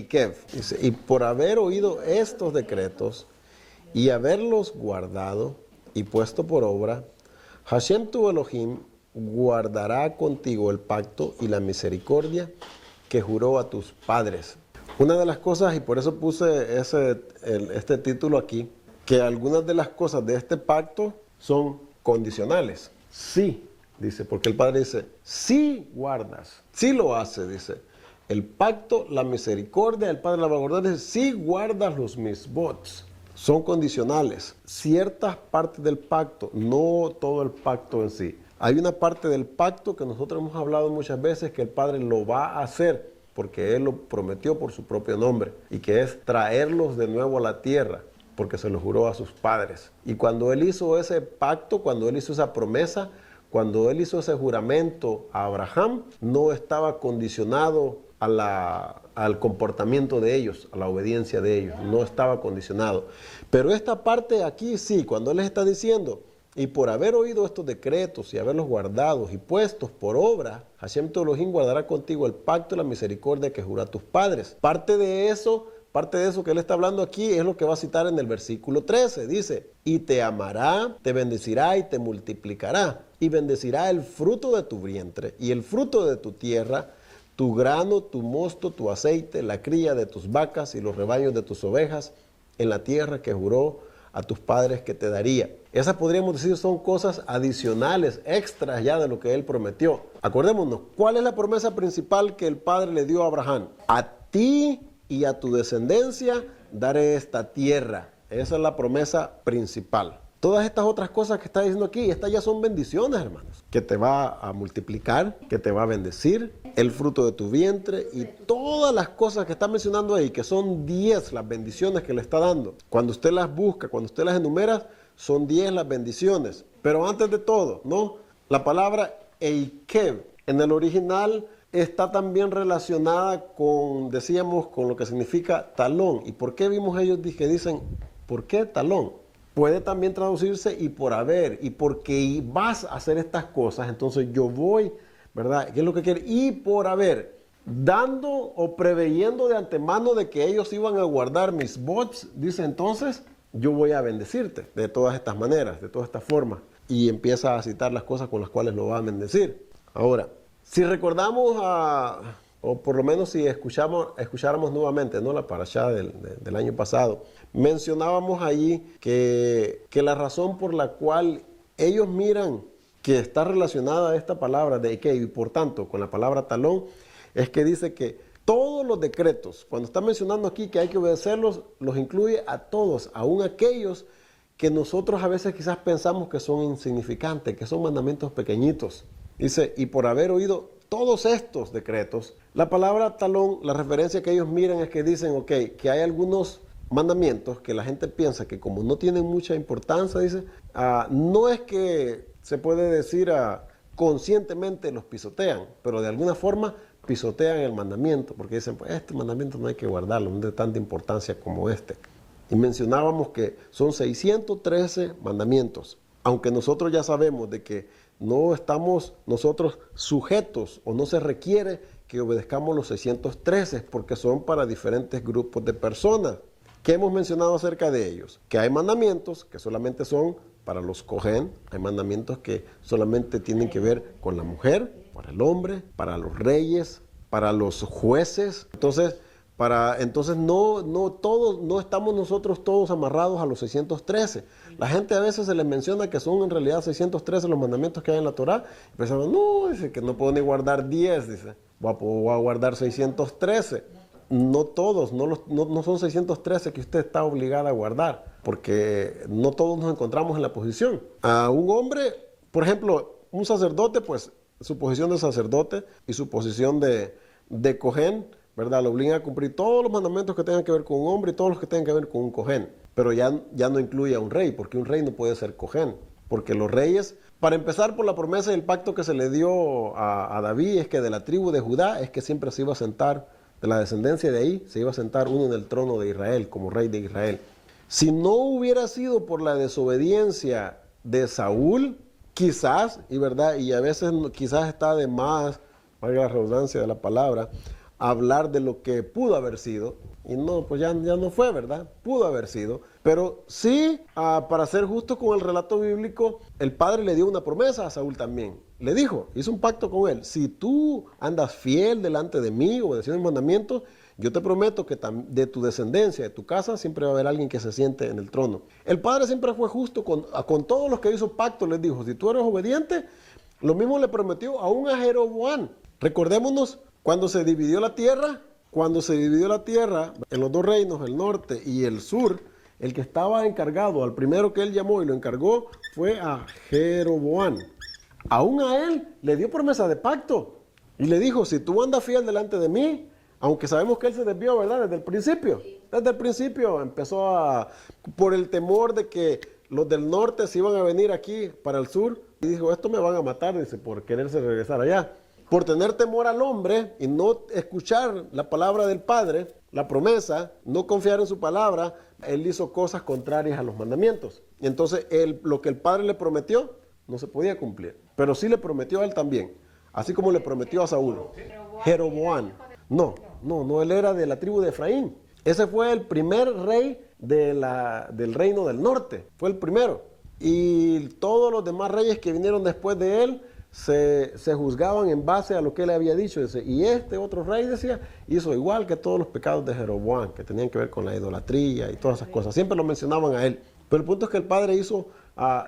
Eikev, dice, y por haber oído estos decretos y haberlos guardado y puesto por obra, Hashem tu Elohim guardará contigo el pacto y la misericordia que juró a tus padres. Una de las cosas, y por eso puse este título aquí, que algunas de las cosas de este pacto son condicionales. Sí, dice, porque el Padre dice, sí guardas, sí lo hace, dice. El pacto, la misericordia, el Padre la va a guardar, dice, sí guardas los misbots. Son condicionales. Ciertas partes del pacto, no todo el pacto en sí. Hay una parte del pacto que nosotros hemos hablado muchas veces que el Padre lo va a hacer porque Él lo prometió por su propio nombre y que es traerlos de nuevo a la tierra porque se lo juró a sus padres. Y cuando Él hizo ese pacto, cuando Él hizo esa promesa, cuando Él hizo ese juramento a Abraham, no estaba condicionado al comportamiento de ellos, a la obediencia de ellos, no estaba condicionado. Pero esta parte aquí sí, cuando Él les está diciendo, y por haber oído estos decretos y haberlos guardados y puestos por obra, Hashem tu Elohim guardará contigo el pacto y la misericordia que juró a tus padres. Parte de eso que Él está hablando aquí es lo que va a citar en el versículo 13. Dice, y te amará, te bendecirá y te multiplicará, y bendecirá el fruto de tu vientre y el fruto de tu tierra, tu grano, tu mosto, tu aceite, la cría de tus vacas y los rebaños de tus ovejas, en la tierra que juró a tus padres que te daría. Esas podríamos decir son cosas adicionales, extras ya de lo que Él prometió. Acordémonos, ¿cuál es la promesa principal que el Padre le dio a Abraham? A ti y a tu descendencia daré esta tierra. Esa es la promesa principal. Todas estas otras cosas que está diciendo aquí, estas ya son bendiciones, hermanos. Que te va a multiplicar, que te va a bendecir, el fruto de tu vientre y todas las cosas que está mencionando ahí, que son 10 las bendiciones que le está dando. Cuando usted las busca, cuando usted las enumera, son 10 las bendiciones. Pero antes de todo, ¿no? La palabra Eikev en el original está también relacionada con, decíamos, con lo que significa talón. ¿Y por qué vimos ellos que dicen, ¿por qué talón? Puede también traducirse y por haber, y porque vas a hacer estas cosas, entonces yo voy, ¿verdad? ¿Qué es lo que quiere? Y por haber, dando o preveyendo de antemano de que ellos iban a guardar mis bots, dice entonces, yo voy a bendecirte de todas estas maneras, de todas estas formas. Y empieza a citar las cosas con las cuales lo va a bendecir. Ahora, si recordamos o por lo menos si escucháramos nuevamente, ¿no? La parashá del año pasado, mencionábamos allí que la razón por la cual ellos miran que está relacionada esta palabra de Eikev y por tanto con la palabra talón, es que dice que todos los decretos, cuando está mencionando aquí que hay que obedecerlos, los incluye a todos, aún aquellos que nosotros a veces quizás pensamos que son insignificantes, que son mandamientos pequeñitos. Dice, y por haber oído todos estos decretos, la palabra talón, la referencia que ellos miran es que dicen, ok, que hay algunos mandamientos que la gente piensa que como no tienen mucha importancia, dice, no es que se puede decir conscientemente los pisotean, pero de alguna forma pisotean el mandamiento, porque dicen, pues este mandamiento no hay que guardarlo, no es de tanta importancia como este. Y mencionábamos que son 613 mandamientos, aunque nosotros ya sabemos de que no estamos nosotros sujetos o no se requiere que obedezcamos los 613 porque son para diferentes grupos de personas. ¿Qué hemos mencionado acerca de ellos? Que hay mandamientos que solamente son para los Cohen, hay mandamientos que solamente tienen que ver con la mujer, para el hombre, para los reyes, para los jueces. Entonces no estamos nosotros todos amarrados a los 613. La gente a veces se les menciona que son en realidad 613 los mandamientos que hay en la Torá. Y pensaban, no, dice que no puedo ni guardar 10, dice, voy a guardar 613. No todos, no son 613 que usted está obligada a guardar, porque no todos nos encontramos en la posición. A un hombre, por ejemplo, un sacerdote, pues su posición de sacerdote y su posición de Cohen, ¿verdad? Lo obligan a cumplir todos los mandamientos que tengan que ver con un hombre y todos los que tengan que ver con un Cohen. Pero ya no incluye a un rey, porque un rey no puede ser Cohen. Porque los reyes, para empezar por la promesa y el pacto que se le dio a David, es que de la tribu de Judá, es que siempre se iba a sentar, de la descendencia de ahí, se iba a sentar uno en el trono de Israel, como rey de Israel. Si no hubiera sido por la desobediencia de Saúl, quizás, y verdad, y a veces quizás está de más, valga la redundancia de la palabra, hablar de lo que pudo haber sido. Y no, pues ya no fue, ¿verdad? Pudo haber sido. Pero sí, para ser justo con el relato bíblico, el padre le dio una promesa a Saúl también. Le dijo, hizo un pacto con él. Si tú andas fiel delante de mí, obedeciendo mis mandamientos, yo te prometo que de tu descendencia, de tu casa, siempre va a haber alguien que se siente en el trono. El padre siempre fue justo con todos los que hizo pacto. Les dijo, si tú eres obediente, lo mismo le prometió aún a Jeroboam. Recordémonos cuando se dividió la tierra. Cuando se dividió la tierra en los dos reinos, el norte y el sur, el que estaba encargado, al primero que él llamó y lo encargó, fue a Jeroboam. Aún a él le dio promesa de pacto y le dijo, si tú andas fiel delante de mí, aunque sabemos que él se desvió, ¿verdad? Desde el principio. Desde el principio empezó por el temor de que los del norte se iban a venir aquí para el sur, y dijo, esto me van a matar, dice, por quererse regresar allá. Por tener temor al hombre y no escuchar la palabra del Padre, la promesa, no confiar en su palabra, él hizo cosas contrarias a los mandamientos. Y entonces lo que el Padre le prometió no se podía cumplir, pero sí le prometió a él también, así como le prometió a Saúl. Jeroboam. No, él era de la tribu de Efraín. Ese fue el primer rey del reino del norte, fue el primero. Y todos los demás reyes que vinieron después de él se juzgaban en base a lo que él había dicho. Y este otro rey, decía, hizo igual que todos los pecados de Jeroboam, que tenían que ver con la idolatría y todas esas cosas. Siempre lo mencionaban a él. Pero el punto es que el padre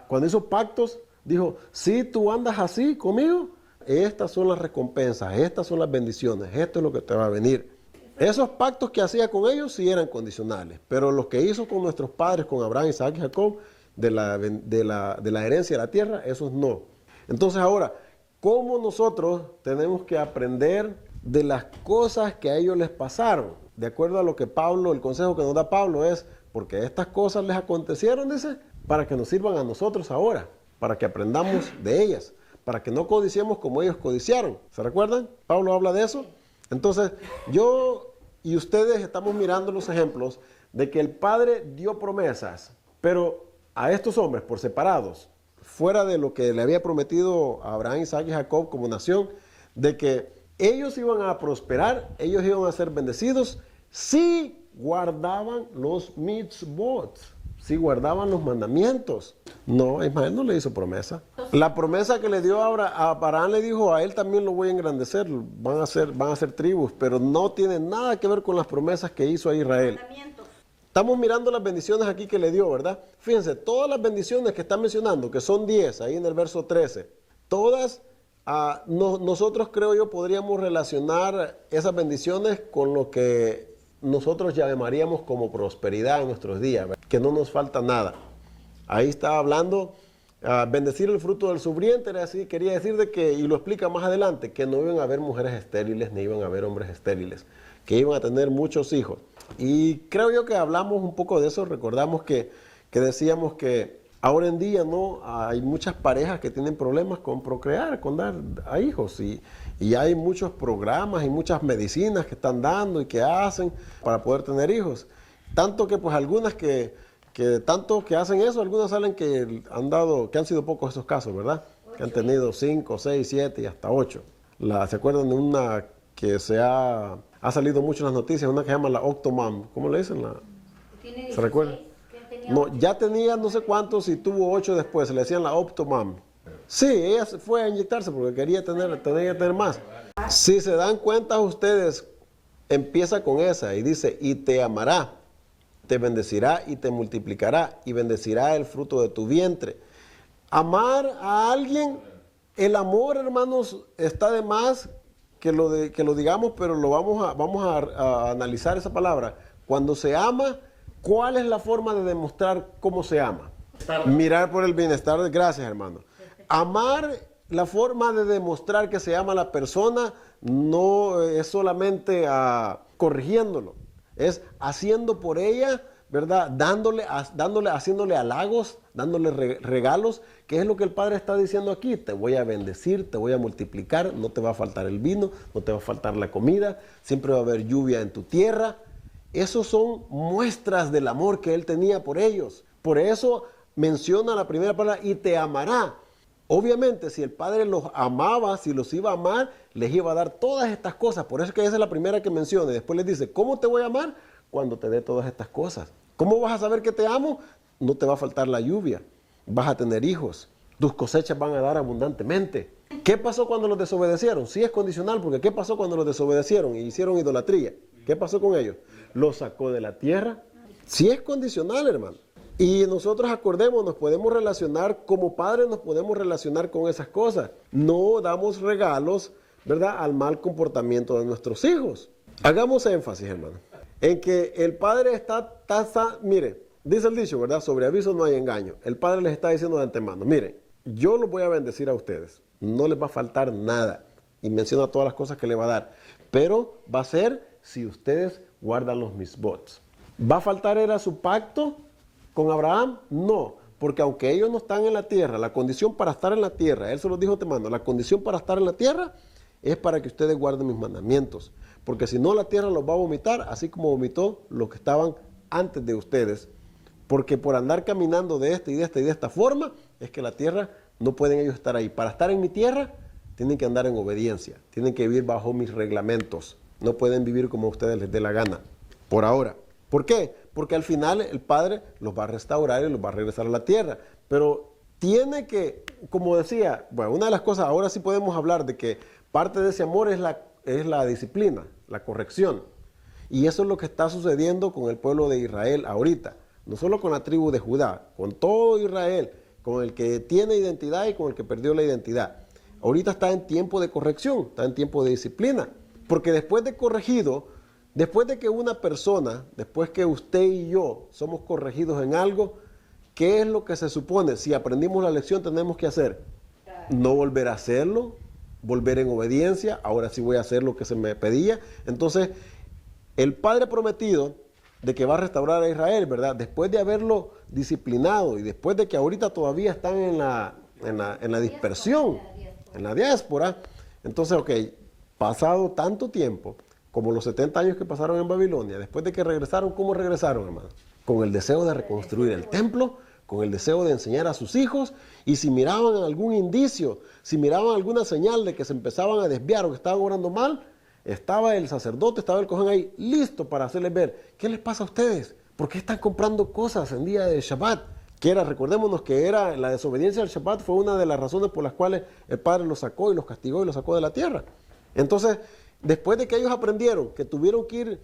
cuando hizo pactos, dijo, si tú andas así conmigo, estas son las recompensas, estas son las bendiciones, esto es lo que te va a venir. Esos pactos que hacía con ellos sí eran condicionales, pero los que hizo con nuestros padres, con Abraham, Isaac y Jacob, de la herencia de la tierra, esos no. Entonces ahora, ¿cómo nosotros tenemos que aprender de las cosas que a ellos les pasaron? De acuerdo a lo que el consejo que nos da Pablo es, porque estas cosas les acontecieron, dice, para que nos sirvan a nosotros ahora, para que aprendamos de ellas, para que no codiciemos como ellos codiciaron. ¿Se recuerdan? Pablo habla de eso. Entonces, yo y ustedes estamos mirando los ejemplos de que el Padre dio promesas, pero a estos hombres por separados, fuera de lo que le había prometido a Abraham, Isaac y Jacob como nación, de que ellos iban a prosperar, ellos iban a ser bendecidos si guardaban los mitzvot, si guardaban los mandamientos. No, Ismael no le hizo promesa. La promesa que le dio ahora a Abraham, le dijo, a él también lo voy a engrandecer, van a ser tribus, pero no tiene nada que ver con las promesas que hizo a Israel. Estamos mirando las bendiciones aquí que le dio, ¿verdad? Fíjense, todas las bendiciones que está mencionando, que son 10, ahí en el verso 13, todas, nosotros creo yo podríamos relacionar esas bendiciones con lo que nosotros llamaríamos como prosperidad en nuestros días, ¿verdad? Que no nos falta nada. Ahí estaba hablando, bendecir el fruto de su vientre, así quería decir de que, y lo explica más adelante, que no iban a haber mujeres estériles, ni iban a haber hombres estériles, que iban a tener muchos hijos. Y creo yo que hablamos un poco de eso, recordamos que decíamos que ahora en día no hay muchas parejas que tienen problemas con procrear, con dar a hijos, y hay muchos programas y muchas medicinas que están dando y que hacen para poder tener hijos. Tanto que pues algunas que tanto que hacen eso, algunas salen que han sido pocos esos casos, ¿verdad? 8. Que han tenido 5, 6, 7 y hasta 8. ¿Se acuerdan de una que ha salido mucho en las noticias, una que se llama la Octomam? ¿Cómo le dicen? ¿Se recuerdan? No, ya tenía no sé cuántos y tuvo 8 después, se le decían la Octomam. Sí, ella fue a inyectarse porque quería tener más. Si se dan cuenta ustedes, empieza con esa y dice, y te amará, te bendecirá y te multiplicará y bendecirá el fruto de tu vientre. Amar a alguien, el amor, hermanos, está de más que lo digamos, pero vamos a analizar esa palabra. Cuando se ama, ¿cuál es la forma de demostrar cómo se ama? Mirar por el bienestar. Gracias, hermano. Amar, la forma de demostrar que se ama a la persona no es solamente corrigiéndolo, es haciendo por ella, ¿verdad? Haciéndole halagos, dándole regalos, que es lo que el Padre está diciendo aquí. Te voy a bendecir, te voy a multiplicar, no te va a faltar el vino, no te va a faltar la comida, siempre va a haber lluvia en tu tierra. Esos son muestras del amor que Él tenía por ellos. Por eso menciona la primera palabra, y te amará. Obviamente, si el Padre los amaba, si los iba a amar, les iba a dar todas estas cosas. Por eso es que esa es la primera que menciona. Y después les dice, ¿cómo te voy a amar? Cuando te dé todas estas cosas. ¿Cómo vas a saber que te amo? No te va a faltar la lluvia. Vas a tener hijos. Tus cosechas van a dar abundantemente. ¿Qué pasó cuando los desobedecieron? Sí es condicional, porque ¿qué pasó cuando los desobedecieron y hicieron idolatría? ¿Qué pasó con ellos? Los sacó de la tierra. Sí es condicional, hermano. Y nosotros, acordemos, nos podemos relacionar como padres, nos podemos relacionar con esas cosas. No damos regalos, ¿verdad?, al mal comportamiento de nuestros hijos. Hagamos énfasis, hermano, en que el padre está, mire, dice el dicho, ¿verdad?, sobre aviso no hay engaño. El padre les está diciendo de antemano, miren, yo los voy a bendecir a ustedes, no les va a faltar nada. Y menciona todas las cosas que le va a dar. Pero va a ser si ustedes guardan los misbots. ¿Va a faltar era su pacto con Abraham? No, porque aunque ellos no están en la tierra, la condición para estar en la tierra, él se los dijo te mando, la condición para estar en la tierra es para que ustedes guarden mis mandamientos, porque si no la tierra los va a vomitar, así como vomitó los que estaban antes de ustedes, porque por andar caminando de esta y de esta y de esta forma, es que la tierra no pueden ellos estar ahí. Para estar en mi tierra, tienen que andar en obediencia, tienen que vivir bajo mis reglamentos, no pueden vivir como a ustedes les dé la gana, por ahora. ¿Por qué? Porque al final el Padre los va a restaurar y los va a regresar a la tierra. Pero tiene que, como decía, bueno, una de las cosas, ahora sí podemos hablar de que parte de ese amor es la disciplina, la corrección. Y eso es lo que está sucediendo con el pueblo de Israel ahorita. No solo con la tribu de Judá, con todo Israel, con el que tiene identidad y con el que perdió la identidad. Ahorita está en tiempo de corrección, está en tiempo de disciplina. Porque después de corregido, después de que una persona, después que usted y yo somos corregidos en algo, ¿qué es lo que se supone? Si aprendimos la lección, tenemos que hacer. No volver a hacerlo, volver en obediencia, ahora sí voy a hacer lo que se me pedía. Entonces, el Padre prometido de que va a restaurar a Israel, ¿verdad? Después de haberlo disciplinado y después de que ahorita todavía están en la dispersión, en la diáspora, entonces, ok, pasado tanto tiempo, como los 70 años que pasaron en Babilonia, después de que regresaron, ¿cómo regresaron, hermano? Con el deseo de reconstruir el templo, con el deseo de enseñar a sus hijos, y si miraban algún indicio, si miraban alguna señal de que se empezaban a desviar o que estaban orando mal, estaba el sacerdote, estaba el cojón ahí, listo para hacerles ver, ¿qué les pasa a ustedes? ¿Por qué están comprando cosas en día de Shabbat? Que era, recordémonos que era la desobediencia al Shabbat fue una de las razones por las cuales el Padre los sacó y los castigó y los sacó de la tierra. Entonces, después de que ellos aprendieron que tuvieron que ir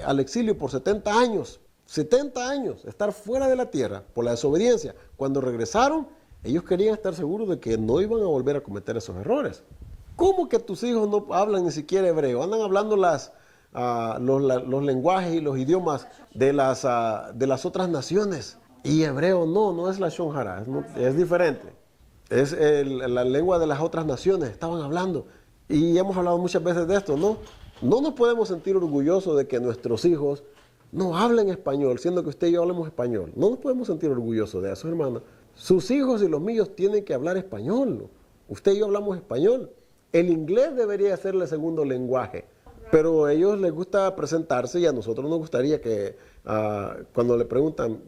al exilio por 70 años, estar fuera de la tierra por la desobediencia, cuando regresaron, ellos querían estar seguros de que no iban a volver a cometer esos errores. ¿Cómo que tus hijos no hablan ni siquiera hebreo? Andan hablando los lenguajes y los idiomas de las otras naciones. Y hebreo no es la Shon Hara, es diferente. Es la lengua de las otras naciones, estaban hablando. Y hemos hablado muchas veces de esto, ¿no? No nos podemos sentir orgullosos de que nuestros hijos no hablen español, siendo que usted y yo hablemos español. No nos podemos sentir orgullosos de eso, hermano. Sus hijos y los míos tienen que hablar español, ¿no? Usted y yo hablamos español. El inglés debería ser el segundo lenguaje, pero a ellos les gusta presentarse y a nosotros nos gustaría que cuando le preguntan,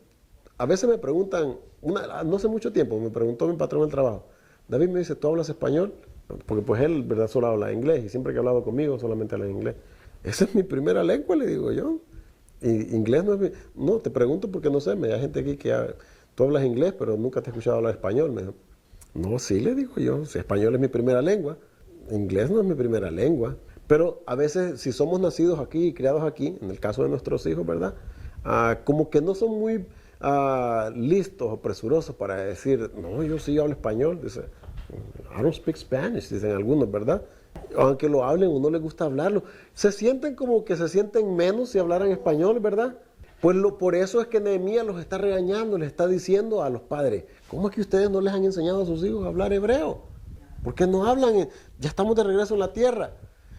a veces me preguntan, no hace mucho tiempo, me preguntó mi patrón del trabajo, David me dice, ¿tú hablas español? Porque pues él, ¿verdad?, solo habla inglés y siempre que ha hablado conmigo solamente habla inglés. Esa es mi primera lengua, le digo yo. Y inglés no es no, te pregunto porque no sé, hay gente aquí que tú hablas inglés pero nunca te he escuchado hablar español. Me dijo, no, sí, le digo yo, si español es mi primera lengua, inglés no es mi primera lengua. Pero a veces si somos nacidos aquí y criados aquí, en el caso de nuestros hijos, ¿verdad?, como que no son muy listos o presurosos para decir, no, yo sí hablo español, dice, I don't speak Spanish, dicen algunos, ¿verdad? Aunque lo hablen o no les gusta hablarlo, se sienten como que se sienten menos si hablaran español, ¿verdad? Pues por eso es que Nehemías los está regañando, les está diciendo a los padres, ¿cómo es que ustedes no les han enseñado a sus hijos a hablar hebreo? ¿Por qué no hablan? Ya estamos de regreso en la tierra.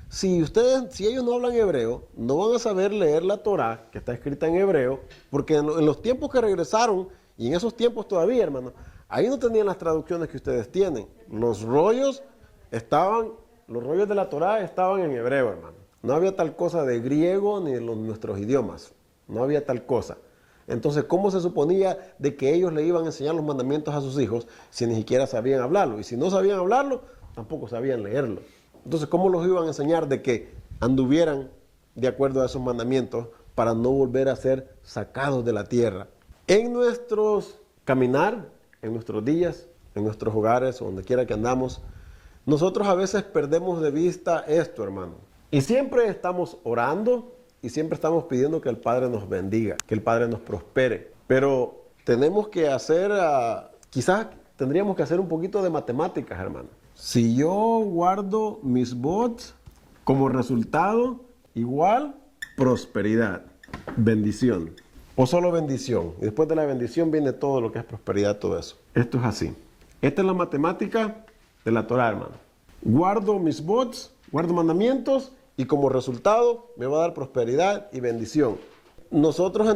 Si ellos no hablan hebreo, no van a saber leer la Torá, que está escrita en hebreo, porque en los tiempos que regresaron, y en esos tiempos todavía, hermano, ahí no tenían las traducciones que ustedes tienen. Los rollos de la Torá estaban en hebreo, hermano. No había tal cosa de griego ni en nuestros idiomas. No había tal cosa. Entonces, ¿cómo se suponía de que ellos le iban a enseñar los mandamientos a sus hijos si ni siquiera sabían hablarlo? Y si no sabían hablarlo, tampoco sabían leerlo. Entonces, ¿cómo los iban a enseñar de que anduvieran de acuerdo a esos mandamientos para no volver a ser sacados de la tierra? En nuestros caminar, en nuestros días, en nuestros hogares, o donde quiera que andamos, nosotros a veces perdemos de vista esto, hermano. Y siempre estamos orando y siempre estamos pidiendo que el Padre nos bendiga, que el Padre nos prospere. Pero tenemos que hacer, quizás tendríamos que hacer un poquito de matemáticas, hermano. Si yo guardo mis bots, como resultado, igual prosperidad, bendición. O solo bendición. Y después de la bendición viene todo lo que es prosperidad, todo eso. Esto es así. Esta es la matemática de la Torah, hermano. Guardo mis bots, guardo mandamientos y como resultado me va a dar prosperidad y bendición. Nosotros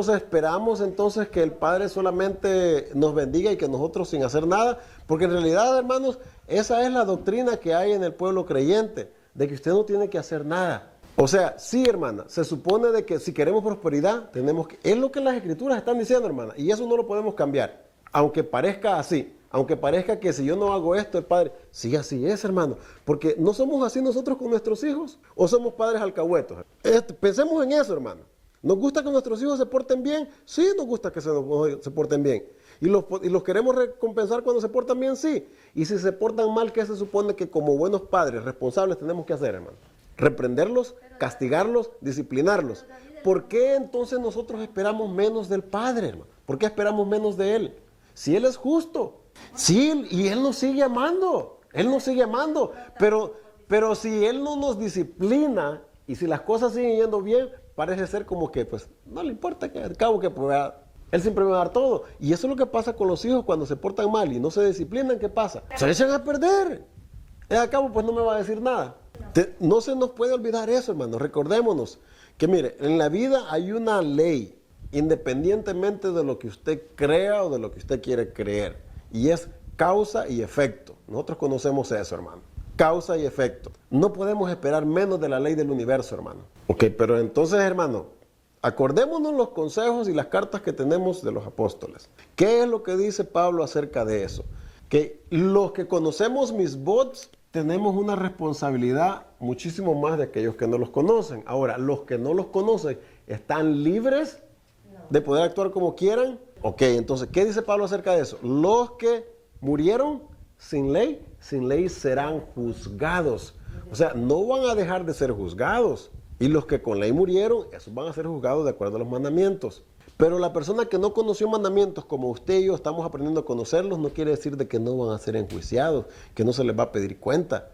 esperamos entonces que el Padre solamente nos bendiga y que nosotros sin hacer nada, porque en realidad, hermanos, esa es la doctrina que hay en el pueblo creyente, de que usted no tiene que hacer nada. O sea, sí, hermana, se supone de que si queremos prosperidad, es lo que las Escrituras están diciendo, hermana, y eso no lo podemos cambiar, aunque parezca así. Aunque parezca que si yo no hago esto, el Padre, sí, así es, hermano. Porque no somos así nosotros con nuestros hijos. O somos padres alcahuetos. Pensemos en eso, hermano. ¿Nos gusta que nuestros hijos se porten bien? Sí, nos gusta que se porten bien. ¿Y los queremos recompensar cuando se portan bien? Sí. Y si se portan mal, ¿qué se supone que como buenos padres responsables tenemos que hacer, hermano? Reprenderlos, castigarlos, disciplinarlos. ¿Por qué entonces nosotros esperamos menos del Padre, hermano? ¿Por qué esperamos menos de Él? Si Él es justo. Sí, y Él nos sigue amando, pero si Él no nos disciplina y si las cosas siguen yendo bien, parece ser como que pues no le importa, que al cabo que pues, Él siempre me va a dar todo. Y eso es lo que pasa con los hijos cuando se portan mal y no se disciplinan, ¿qué pasa? Se echan a perder. Al cabo pues no me va a decir nada. No se nos puede olvidar eso, hermano. Recordémonos que mire, en la vida hay una ley, independientemente de lo que usted crea o de lo que usted quiere creer. Y es causa y efecto. Nosotros conocemos eso, hermano. Causa y efecto. No podemos esperar menos de la ley del universo, hermano. Ok, pero entonces, hermano, acordémonos los consejos y las cartas que tenemos de los apóstoles. ¿Qué es lo que dice Pablo acerca de eso? Que los que conocemos mis bots tenemos una responsabilidad muchísimo más de aquellos que no los conocen. Ahora, los que no los conocen están libres de poder actuar como quieran. Ok, entonces, ¿qué dice Pablo acerca de eso? Los que murieron sin ley serán juzgados. O sea, no van a dejar de ser juzgados. Y los que con ley murieron, esos van a ser juzgados de acuerdo a los mandamientos. Pero la persona que no conoció mandamientos, como usted y yo estamos aprendiendo a conocerlos, no quiere decir de que no van a ser enjuiciados, que no se les va a pedir cuenta.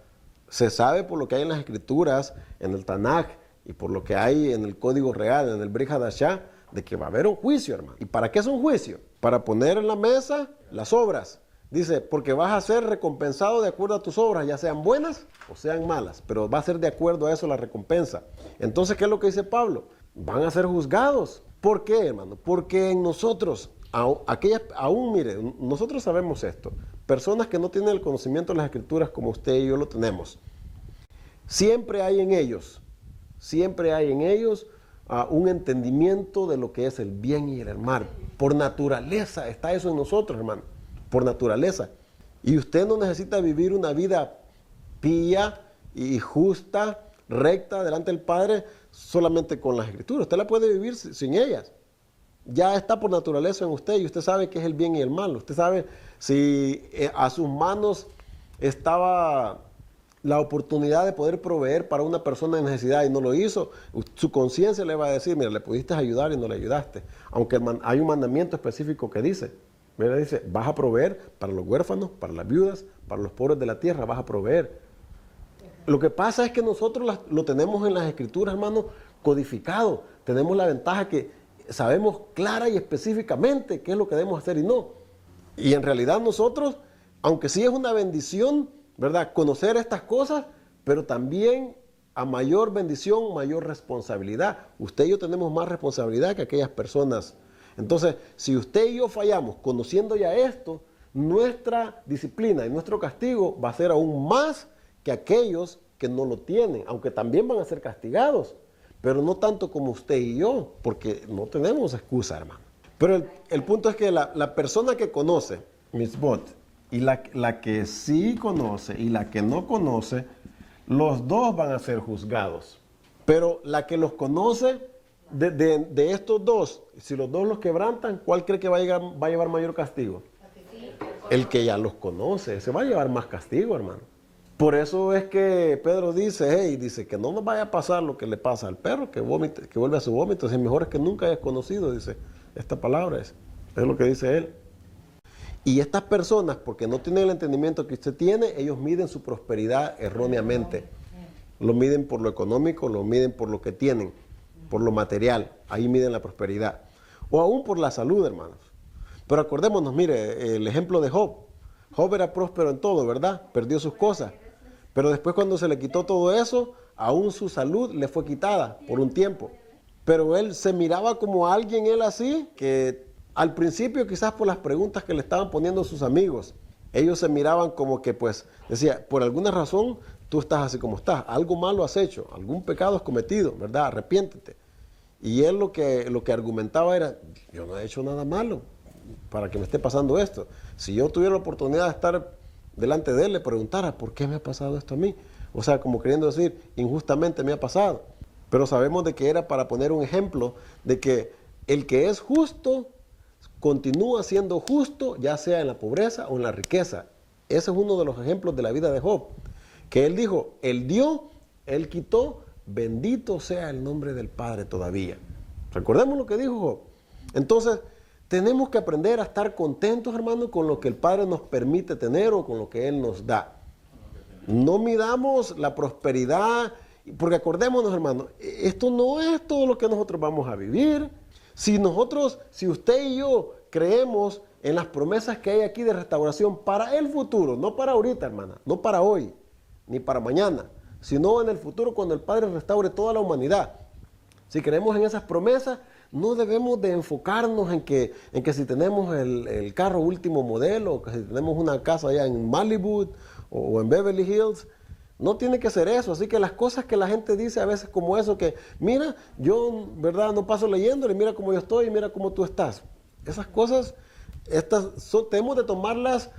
Se sabe por lo que hay en las Escrituras, en el Tanaj, y por lo que hay en el Código Real, en el Brit Hadashah, de que va a haber un juicio, hermano. ¿Y para qué es un juicio? Para poner en la mesa las obras. Dice, porque vas a ser recompensado de acuerdo a tus obras, ya sean buenas o sean malas, pero va a ser de acuerdo a eso la recompensa. Entonces, ¿qué es lo que dice Pablo? Van a ser juzgados. ¿Por qué, hermano? Porque en nosotros, mire, nosotros sabemos esto. Personas que no tienen el conocimiento de las Escrituras como usted y yo lo tenemos. Siempre hay en ellos un entendimiento de lo que es el bien y el mal. Por naturaleza está eso en nosotros, hermano. Por naturaleza. Y usted no necesita vivir una vida pía y justa, recta, delante del Padre, solamente con las Escrituras. Usted la puede vivir sin ellas. Ya está por naturaleza en usted y usted sabe qué es el bien y el mal. Usted sabe si a sus manos estaba la oportunidad de poder proveer para una persona en necesidad y no lo hizo, su conciencia le va a decir, mira, le pudiste ayudar y no le ayudaste. Aunque hay un mandamiento específico que dice, mira, dice, vas a proveer para los huérfanos, para las viudas, para los pobres de la tierra, vas a proveer. Lo que pasa es que nosotros lo tenemos en las Escrituras, hermano, codificado. Tenemos la ventaja que sabemos clara y específicamente qué es lo que debemos hacer y no. Y en realidad nosotros, aunque sí es una bendición, ¿verdad?, conocer estas cosas, pero también a mayor bendición, mayor responsabilidad. Usted y yo tenemos más responsabilidad que aquellas personas. Entonces, si usted y yo fallamos conociendo ya esto, nuestra disciplina y nuestro castigo va a ser aún más que aquellos que no lo tienen, aunque también van a ser castigados. pero no tanto como usted y yo, porque no tenemos excusa, hermano. Pero el punto es que la persona que conoce mitzvot y la que sí conoce y la que no conoce, los dos van a ser juzgados. Pero la que los conoce, de estos dos, si los dos los quebrantan, ¿cuál cree que va a llevar mayor castigo? El que ya los conoce, se va a llevar más castigo, hermano. Por eso es que Pedro dice, dice que no nos vaya a pasar lo que le pasa al perro, que vuelve a su vómito. Es mejor es que nunca hayas conocido, dice esta palabra. Es lo que dice él. Y estas personas, porque no tienen el entendimiento que usted tiene, ellos miden su prosperidad erróneamente. Lo miden por lo económico, lo miden por lo que tienen, por lo material. Ahí miden la prosperidad. O aún por la salud, hermanos. Pero acordémonos, mire, el ejemplo de Job. Job era próspero en todo, ¿verdad? Perdió sus cosas. Pero después cuando se le quitó todo eso, aún su salud le fue quitada por un tiempo. Pero él se miraba como alguien, él así, que al principio quizás por las preguntas que le estaban poniendo sus amigos, ellos se miraban como que pues, decía, por alguna razón tú estás así como estás, algo malo has hecho, algún pecado has cometido, ¿verdad? Arrepiéntete. Y él lo que argumentaba era, yo no he hecho nada malo para que me esté pasando esto. Si yo tuviera la oportunidad de estar delante de él, le preguntara, ¿por qué me ha pasado esto a mí? O sea, como queriendo decir, injustamente me ha pasado. Pero sabemos de que era para poner un ejemplo de que el que es justo continúa siendo justo, ya sea en la pobreza o en la riqueza. Ese es uno de los ejemplos de la vida de Job. Que él dijo, él dio, él quitó, bendito sea el nombre del Padre todavía. Recordemos lo que dijo Job. Entonces, tenemos que aprender a estar contentos, hermano, con lo que el Padre nos permite tener o con lo que Él nos da. No midamos la prosperidad, porque acordémonos, hermano, esto no es todo lo que nosotros vamos a vivir. Si usted y yo creemos en las promesas que hay aquí de restauración para el futuro, no para ahorita, hermana, no para hoy, ni para mañana, sino en el futuro cuando el Padre restaure toda la humanidad. Si creemos en esas promesas, no debemos de enfocarnos en que si tenemos el carro último modelo, o que si tenemos una casa allá en Malibu o en Beverly Hills. No tiene que ser eso. Así que las cosas que la gente dice a veces como eso, que mira, yo, ¿verdad? No paso leyéndole, mira cómo yo estoy y mira cómo tú estás. Esas cosas, tenemos de tomarlas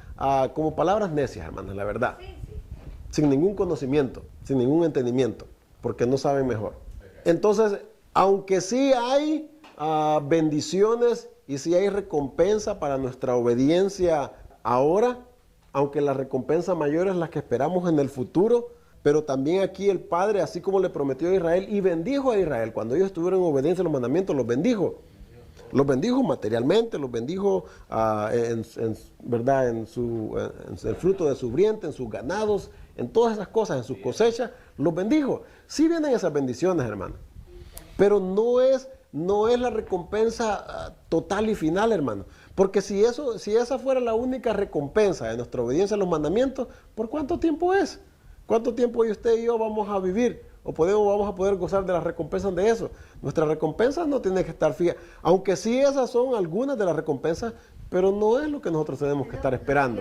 como palabras necias, hermanos, la verdad. Sin ningún conocimiento, sin ningún entendimiento, porque no saben mejor. Entonces, aunque sí hay bendiciones y sí hay recompensa para nuestra obediencia ahora, aunque la recompensa mayor es la que esperamos en el futuro, pero también aquí el Padre, así como le prometió a Israel y bendijo a Israel, cuando ellos estuvieron en obediencia a los mandamientos, los bendijo. Los bendijo materialmente, los bendijo ¿verdad? En el fruto de su vientre, en sus ganados, en todas esas cosas, en sus cosechas, los bendijo. Sí vienen esas bendiciones, hermano, pero no es la recompensa total y final, hermano. Porque si esa fuera la única recompensa de nuestra obediencia a los mandamientos, ¿por cuánto tiempo es? ¿Cuánto tiempo usted y yo vamos a vivir? ¿O vamos a poder gozar de las recompensas de eso? Nuestras recompensas no tienen que estar fijas. Aunque sí esas son algunas de las recompensas, pero no es lo que nosotros tenemos que estar esperando.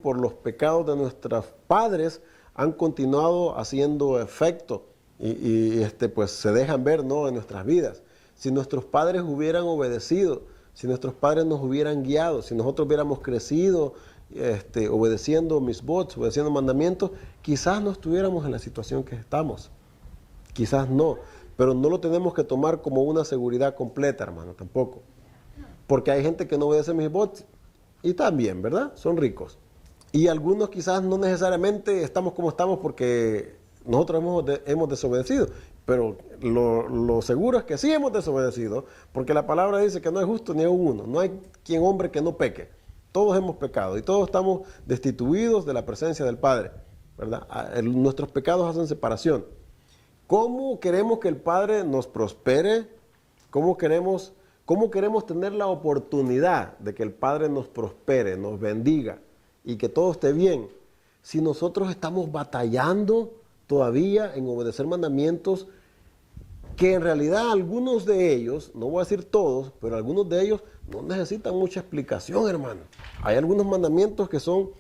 Por los pecados de nuestros padres han continuado haciendo efecto y pues se dejan ver, ¿no?, en nuestras vidas. Si nuestros padres hubieran obedecido, si nuestros padres nos hubieran guiado, si nosotros hubiéramos crecido obedeciendo mitzvot, obedeciendo mandamientos, quizás no estuviéramos en la situación que estamos. Quizás no, pero no lo tenemos que tomar como una seguridad completa, hermano, tampoco. Porque hay gente que no obedece mitzvot y también, ¿verdad? Son ricos. Y algunos quizás no necesariamente estamos como estamos porque nosotros hemos desobedecido. Pero lo seguro es que sí hemos desobedecido, porque la palabra dice que no es justo ni aun uno. No hay hombre que no peque. Todos hemos pecado y todos estamos destituidos de la presencia del Padre, ¿verdad? Nuestros pecados hacen separación. ¿Cómo queremos que el Padre nos prospere? ¿Cómo queremos tener la oportunidad de que el Padre nos prospere, nos bendiga y que todo esté bien? Si nosotros estamos batallando todavía en obedecer mandamientos que en realidad algunos de ellos, no voy a decir todos, pero algunos de ellos no necesitan mucha explicación, hermano. Hay algunos mandamientos que son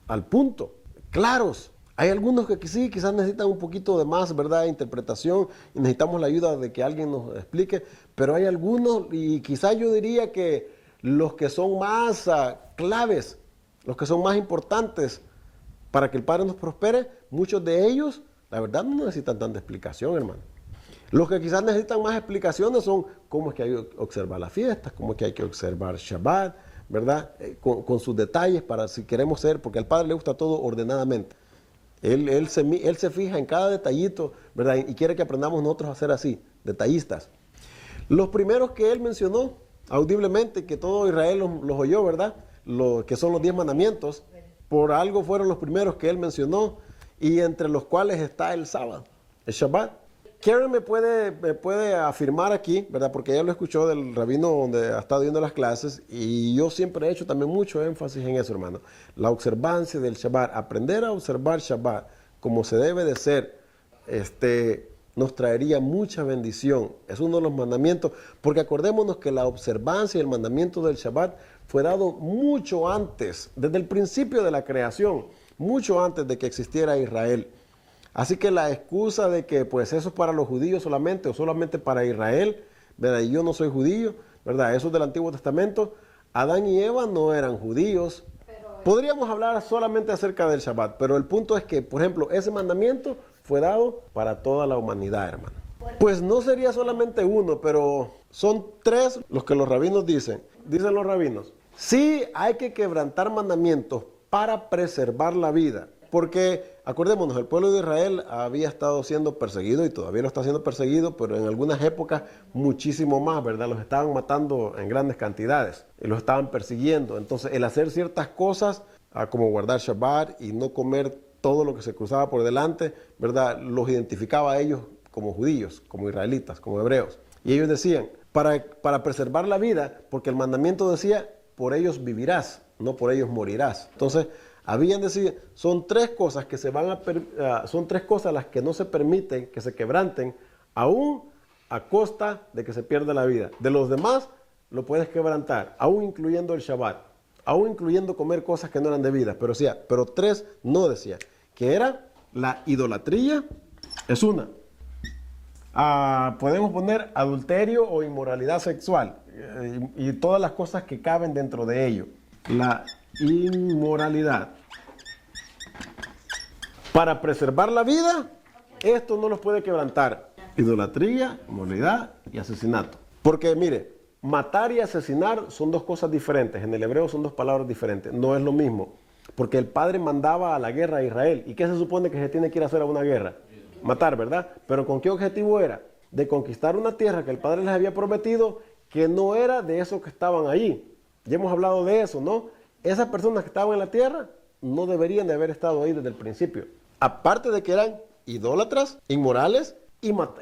al punto, claros. Hay algunos que sí, quizás necesitan un poquito de más, ¿verdad?, interpretación, y necesitamos la ayuda de que alguien nos explique, pero hay algunos, y quizás yo diría que los que son más claves, los que son más importantes para que el Padre nos prospere, muchos de ellos, la verdad, no necesitan tanta explicación, hermano. Los que quizás necesitan más explicaciones son cómo es que hay que observar las fiestas, cómo es que hay que observar Shabbat, ¿verdad? Con sus detalles para si queremos ser, porque al Padre le gusta todo ordenadamente. Él se fija en cada detallito, ¿verdad? Y quiere que aprendamos nosotros a ser así, detallistas. Los primeros que Él mencionó audiblemente, que todo Israel los oyó, ¿verdad? Que son los 10 mandamientos, por algo fueron los primeros que Él mencionó, y entre los cuales está el sábado, el Shabbat. Karen me puede afirmar aquí, ¿verdad? Porque ella lo escuchó del rabino donde ha estado viendo las clases, y yo siempre he hecho también mucho énfasis en eso, hermano. La observancia del Shabbat, aprender a observar Shabbat como se debe de ser, nos traería mucha bendición. Es uno de los mandamientos, porque acordémonos que la observancia y el mandamiento del Shabbat fue dado mucho antes, desde el principio de la creación, mucho antes de que existiera Israel. Así que la excusa de que pues eso es para los judíos solamente o solamente para Israel, ¿verdad? Y yo no soy judío, ¿verdad? Eso es del Antiguo Testamento. Adán y Eva no eran judíos. Podríamos hablar solamente acerca del Shabbat, pero el punto es que, por ejemplo, ese mandamiento fue dado para toda la humanidad, hermano. Pues no sería solamente uno, pero son 3 los que los rabinos dicen. Dicen los rabinos, sí hay que quebrantar mandamientos para preservar la vida. Porque, acordémonos, el pueblo de Israel había estado siendo perseguido y todavía lo está siendo perseguido, pero en algunas épocas muchísimo más, ¿verdad? Los estaban matando en grandes cantidades y los estaban persiguiendo. Entonces, el hacer ciertas cosas, como guardar Shabbat y no comer todo lo que se cruzaba por delante, ¿verdad? Los identificaba a ellos como judíos, como israelitas, como hebreos. Y ellos decían, para preservar la vida, porque el mandamiento decía, por ellos vivirás, no por ellos morirás. Entonces, habían decidido, son 3 cosas que son 3 cosas las que no se permiten que se quebranten, aún a costa de que se pierda la vida. De los demás lo puedes quebrantar, aún incluyendo el Shabbat, aún incluyendo comer cosas que no eran debidas, pero 3 no decía, que era la idolatría, es una. Podemos poner adulterio o inmoralidad sexual y todas las cosas que caben dentro de ello. La inmoralidad. Para preservar la vida, esto no los puede quebrantar. Idolatría, inmoralidad y asesinato. Porque mire, matar y asesinar son 2 cosas diferentes. En el hebreo son 2 palabras diferentes. No es lo mismo. Porque el padre mandaba a la guerra a Israel. ¿Y qué se supone que se tiene que ir a hacer a una guerra? Matar, ¿verdad? Pero ¿con qué objetivo era? De conquistar una tierra que el padre les había prometido, que no era de esos que estaban allí. Ya hemos hablado de eso, ¿no? Esas personas que estaban en la tierra no deberían de haber estado ahí desde el principio. Aparte de que eran idólatras, inmorales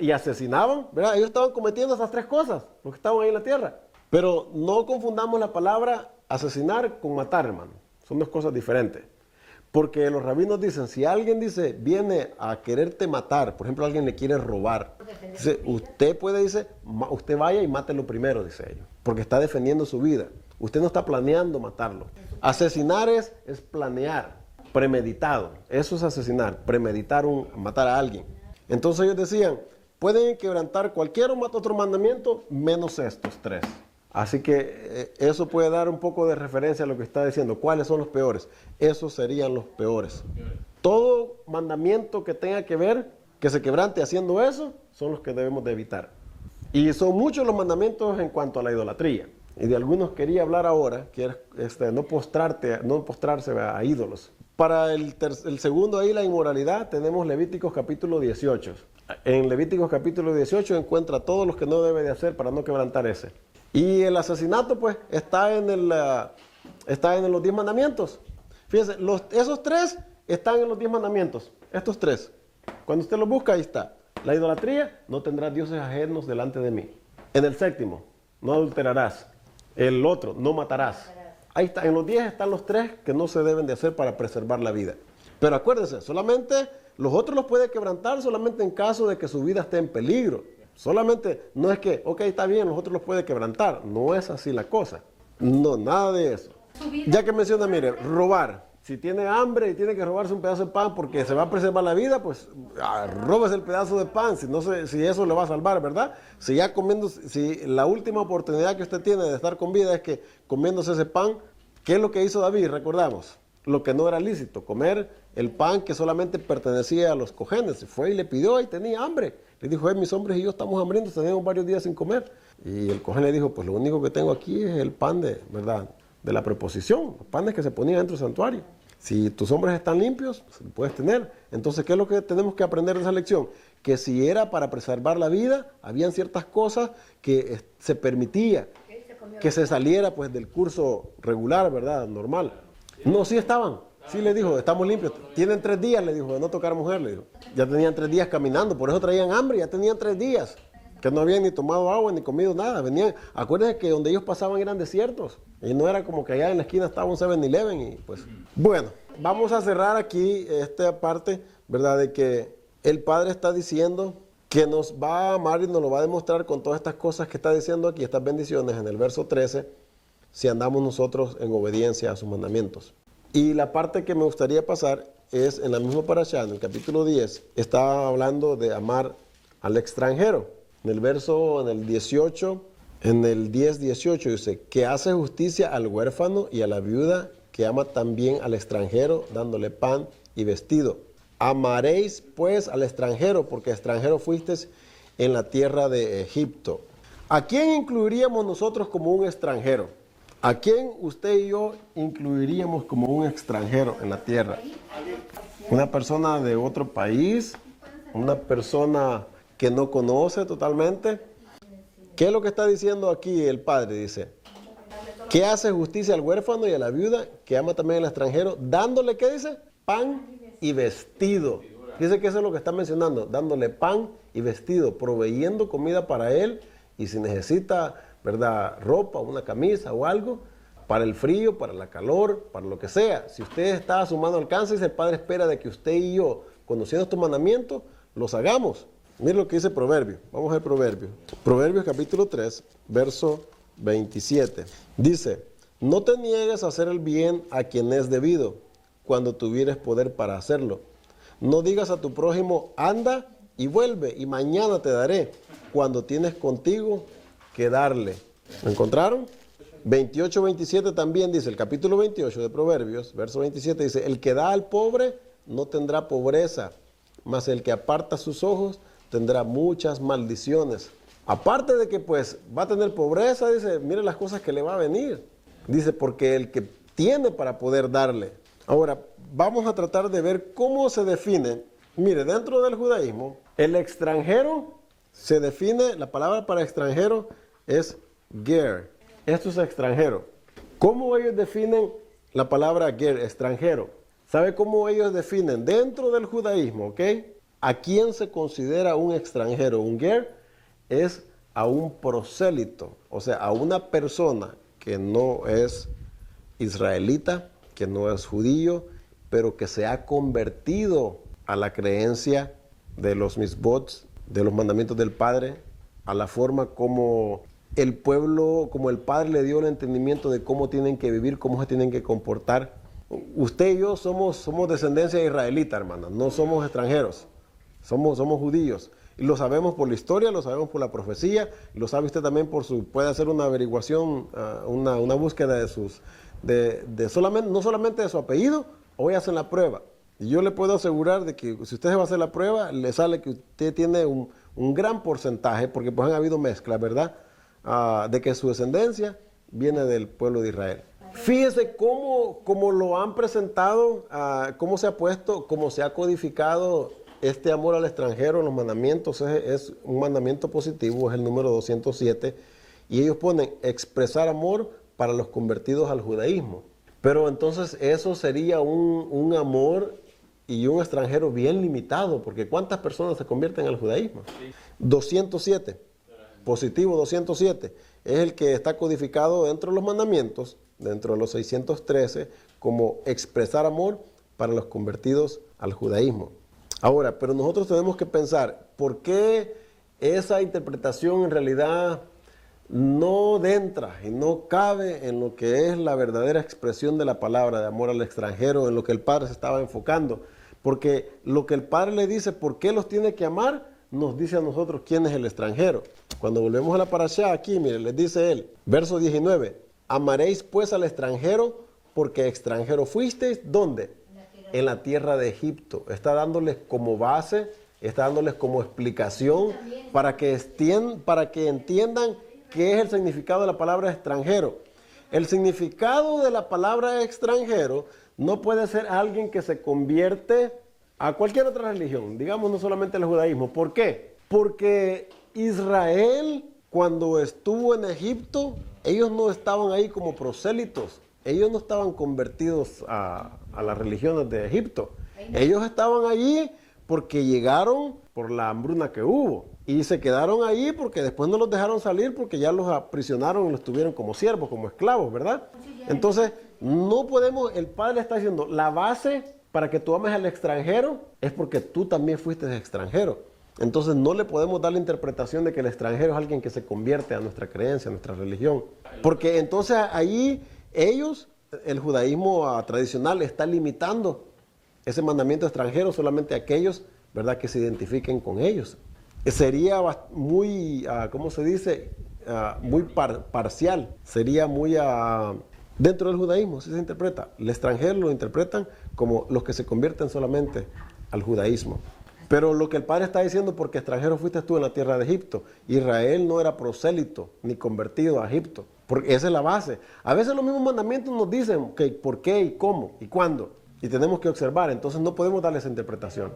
y asesinaban, ¿verdad? Ellos estaban cometiendo esas 3 cosas, los que estaban ahí en la tierra. Pero no confundamos la palabra asesinar con matar, hermano. Son 2 cosas diferentes. Porque los rabinos dicen, si alguien dice, viene a quererte matar, por ejemplo, alguien le quiere robar, dice, usted vaya y mátelo primero, dice ellos, porque está defendiendo su vida. Usted no está planeando matarlo. Asesinar es planear, premeditado. Eso es asesinar, premeditar matar a alguien. Entonces ellos decían, pueden quebrantar cualquier otro mandamiento menos estos 3. Así que eso puede dar un poco de referencia a lo que está diciendo. ¿Cuáles son los peores? Esos serían los peores. Todo mandamiento que tenga que ver, que se quebrante haciendo eso, son los que debemos de evitar. Y son muchos los mandamientos en cuanto a la idolatría. Y de algunos quería hablar ahora, que es no postrarse a ídolos. Para el segundo ahí, la inmoralidad, tenemos Levíticos capítulo 18. En Levíticos capítulo 18 encuentra todos los que no debe de hacer para no quebrantar ese. Y el asesinato, pues, está en los 10 mandamientos. Fíjense, esos 3 están en los 10 mandamientos. Estos 3. Cuando usted los busca, ahí está. La idolatría, no tendrás dioses ajenos delante de mí. En el 7º, no adulterarás. El otro, no matarás. Ahí está, en los 10 están los 3 que no se deben de hacer para preservar la vida. Pero acuérdense, solamente los otros los puede quebrantar solamente en caso de que su vida esté en peligro. Solamente, no es que, ok, está bien, los otros los puede quebrantar. No es así la cosa. No, nada de eso. Ya que menciona, mire, robar. Si tiene hambre y tiene que robarse un pedazo de pan porque se va a preservar la vida, pues róbese el pedazo de pan, si, no sé, si eso le va a salvar, ¿verdad? Si ya comiendo, si la última oportunidad que usted tiene de estar con vida es que comiéndose ese pan, ¿qué es lo que hizo David? Recordamos, lo que no era lícito, comer el pan que solamente pertenecía a los cojenes. Fue y le pidió y tenía hambre. Le dijo, mis hombres y yo estamos hambrientos, tenemos varios días sin comer. Y el cojén le dijo, pues lo único que tengo aquí es el pan de, ¿verdad?, de la preposición, los panes que se ponían dentro del santuario. Si tus hombres están limpios, pues, lo puedes tener. Entonces, ¿qué es lo que tenemos que aprender de esa lección? Que si era para preservar la vida, habían ciertas cosas que se permitía que se saliera pues del curso regular, ¿verdad?, normal. No, sí estaban. Sí le dijo, estamos limpios. Tienen 3 días, le dijo, de no tocar mujer, le dijo. Ya tenían 3 días caminando, por eso traían hambre, ya tenían 3 días. Que no habían ni tomado agua ni comido nada. Venían, acuérdense que donde ellos pasaban eran desiertos. Y no era como que allá en la esquina estaba un 7-Eleven y pues. Bueno, vamos a cerrar aquí esta parte, ¿verdad? De que el Padre está diciendo que nos va a amar y nos lo va a demostrar con todas estas cosas que está diciendo aquí, estas bendiciones en el verso 13, si andamos nosotros en obediencia a sus mandamientos. Y la parte que me gustaría pasar es en la misma parashá, en el capítulo 10, está hablando de amar al extranjero. En el 18, en el 10-18 dice, que hace justicia al huérfano y a la viuda, que ama también al extranjero, dándole pan y vestido. Amaréis pues al extranjero, porque extranjero fuisteis en la tierra de Egipto. ¿A quién incluiríamos nosotros como un extranjero? ¿A quién usted y yo incluiríamos como un extranjero en la tierra? ¿Una persona de otro país? ¿Una persona que no conoce totalmente? ¿Qué es lo que está diciendo aquí el Padre? Dice, que hace justicia al huérfano y a la viuda, que ama también al extranjero, dándole, ¿qué dice? Pan y vestido. Dice que eso es lo que está mencionando, dándole pan y vestido, proveyendo comida para él, y si necesita, ¿verdad?, ropa, una camisa o algo, para el frío, para la calor, para lo que sea. Si usted está a su mano alcance, el Padre espera de que usted y yo, conociendo estos mandamientos, los hagamos. Mire lo que dice Proverbios. Vamos a ver Proverbios. Proverbios capítulo 3, verso 27. Dice, no te niegues a hacer el bien a quien es debido, cuando tuvieres poder para hacerlo. No digas a tu prójimo, anda y vuelve, y mañana te daré, cuando tienes contigo que darle. ¿Lo encontraron? 28-27 también dice, el capítulo 28 de Proverbios, verso 27 dice, el que da al pobre no tendrá pobreza, mas el que aparta sus ojos tendrá muchas maldiciones. Aparte de que pues va a tener pobreza, dice, mire las cosas que le va a venir. Dice, porque el que tiene para poder darle. Ahora, vamos a tratar de ver cómo se define. Mire, dentro del judaísmo, el extranjero se define, la palabra para extranjero es ger. Esto es extranjero. ¿Cómo ellos definen la palabra ger, extranjero? ¿Sabe cómo ellos definen? Dentro del judaísmo, ¿ok? ¿A quién se considera un extranjero? Un ger es a un prosélito, o sea, a una persona que no es israelita, que no es judío, pero que se ha convertido a la creencia de los misbots, de los mandamientos del Padre, a la forma como el pueblo, como el Padre le dio el entendimiento de cómo tienen que vivir, cómo se tienen que comportar. Usted y yo somos descendencia israelita, hermana, no somos extranjeros, somos judíos. Y lo sabemos por la historia, lo sabemos por la profecía, y lo sabe usted también puede hacer una averiguación, una búsqueda de sus, solamente, no solamente de su apellido, hoy hacen la prueba. Y yo le puedo asegurar de que si usted se va a hacer la prueba, le sale que usted tiene un gran porcentaje, porque pues han habido mezclas, ¿verdad? De que su descendencia viene del pueblo de Israel. Fíjese cómo lo han presentado, cómo se ha puesto, cómo se ha codificado este amor al extranjero en los mandamientos. Es un mandamiento positivo, es el número 207, y ellos ponen expresar amor para los convertidos al judaísmo. Pero entonces eso sería un amor y un extranjero bien limitado, porque ¿cuántas personas se convierten al judaísmo? 207, positivo 207, es el que está codificado dentro de los mandamientos, dentro de los 613, como expresar amor para los convertidos al judaísmo. Ahora, pero nosotros tenemos que pensar, ¿por qué esa interpretación en realidad no entra y no cabe en lo que es la verdadera expresión de la palabra de amor al extranjero, en lo que el Padre se estaba enfocando. Porque lo que el Padre le dice, ¿por qué los tiene que amar? Nos dice a nosotros quién es el extranjero. Cuando volvemos a la parashá, aquí, mire, les dice él, verso 19, amaréis pues al extranjero, porque extranjero fuisteis, ¿dónde? En la tierra de Egipto. Está dándoles como base, está dándoles como explicación para que entiendan qué es el significado de la palabra extranjero. El significado de la palabra extranjero no puede ser alguien que se convierte a cualquier otra religión, digamos no solamente el judaísmo. ¿Por qué? Porque Israel, cuando estuvo en Egipto, ellos no estaban ahí como prosélitos, ellos no estaban convertidos a las religiones de Egipto. Ellos estaban allí porque llegaron por la hambruna que hubo y se quedaron ahí porque después no los dejaron salir porque ya los aprisionaron y los tuvieron como siervos, como esclavos, ¿verdad? Entonces, no podemos, el Padre está diciendo, la base para que tú ames al extranjero es porque tú también fuiste extranjero. Entonces no le podemos dar la interpretación de que el extranjero es alguien que se convierte a nuestra creencia, a nuestra religión. Porque entonces ahí ellos, el judaísmo tradicional está limitando ese mandamiento extranjero solamente a aquellos, ¿verdad?, que se identifiquen con ellos. Sería muy, ¿cómo se dice? Muy parcial. Sería muy... dentro del judaísmo, así se interpreta. El extranjero lo interpretan como los que se convierten solamente al judaísmo. Pero lo que el Padre está diciendo, porque extranjero fuiste tú en la tierra de Egipto. Israel no era prosélito ni convertido a Egipto. Porque esa es la base. A veces los mismos mandamientos nos dicen que por qué y cómo y cuándo. Y tenemos que observar, entonces no podemos darle esa interpretación.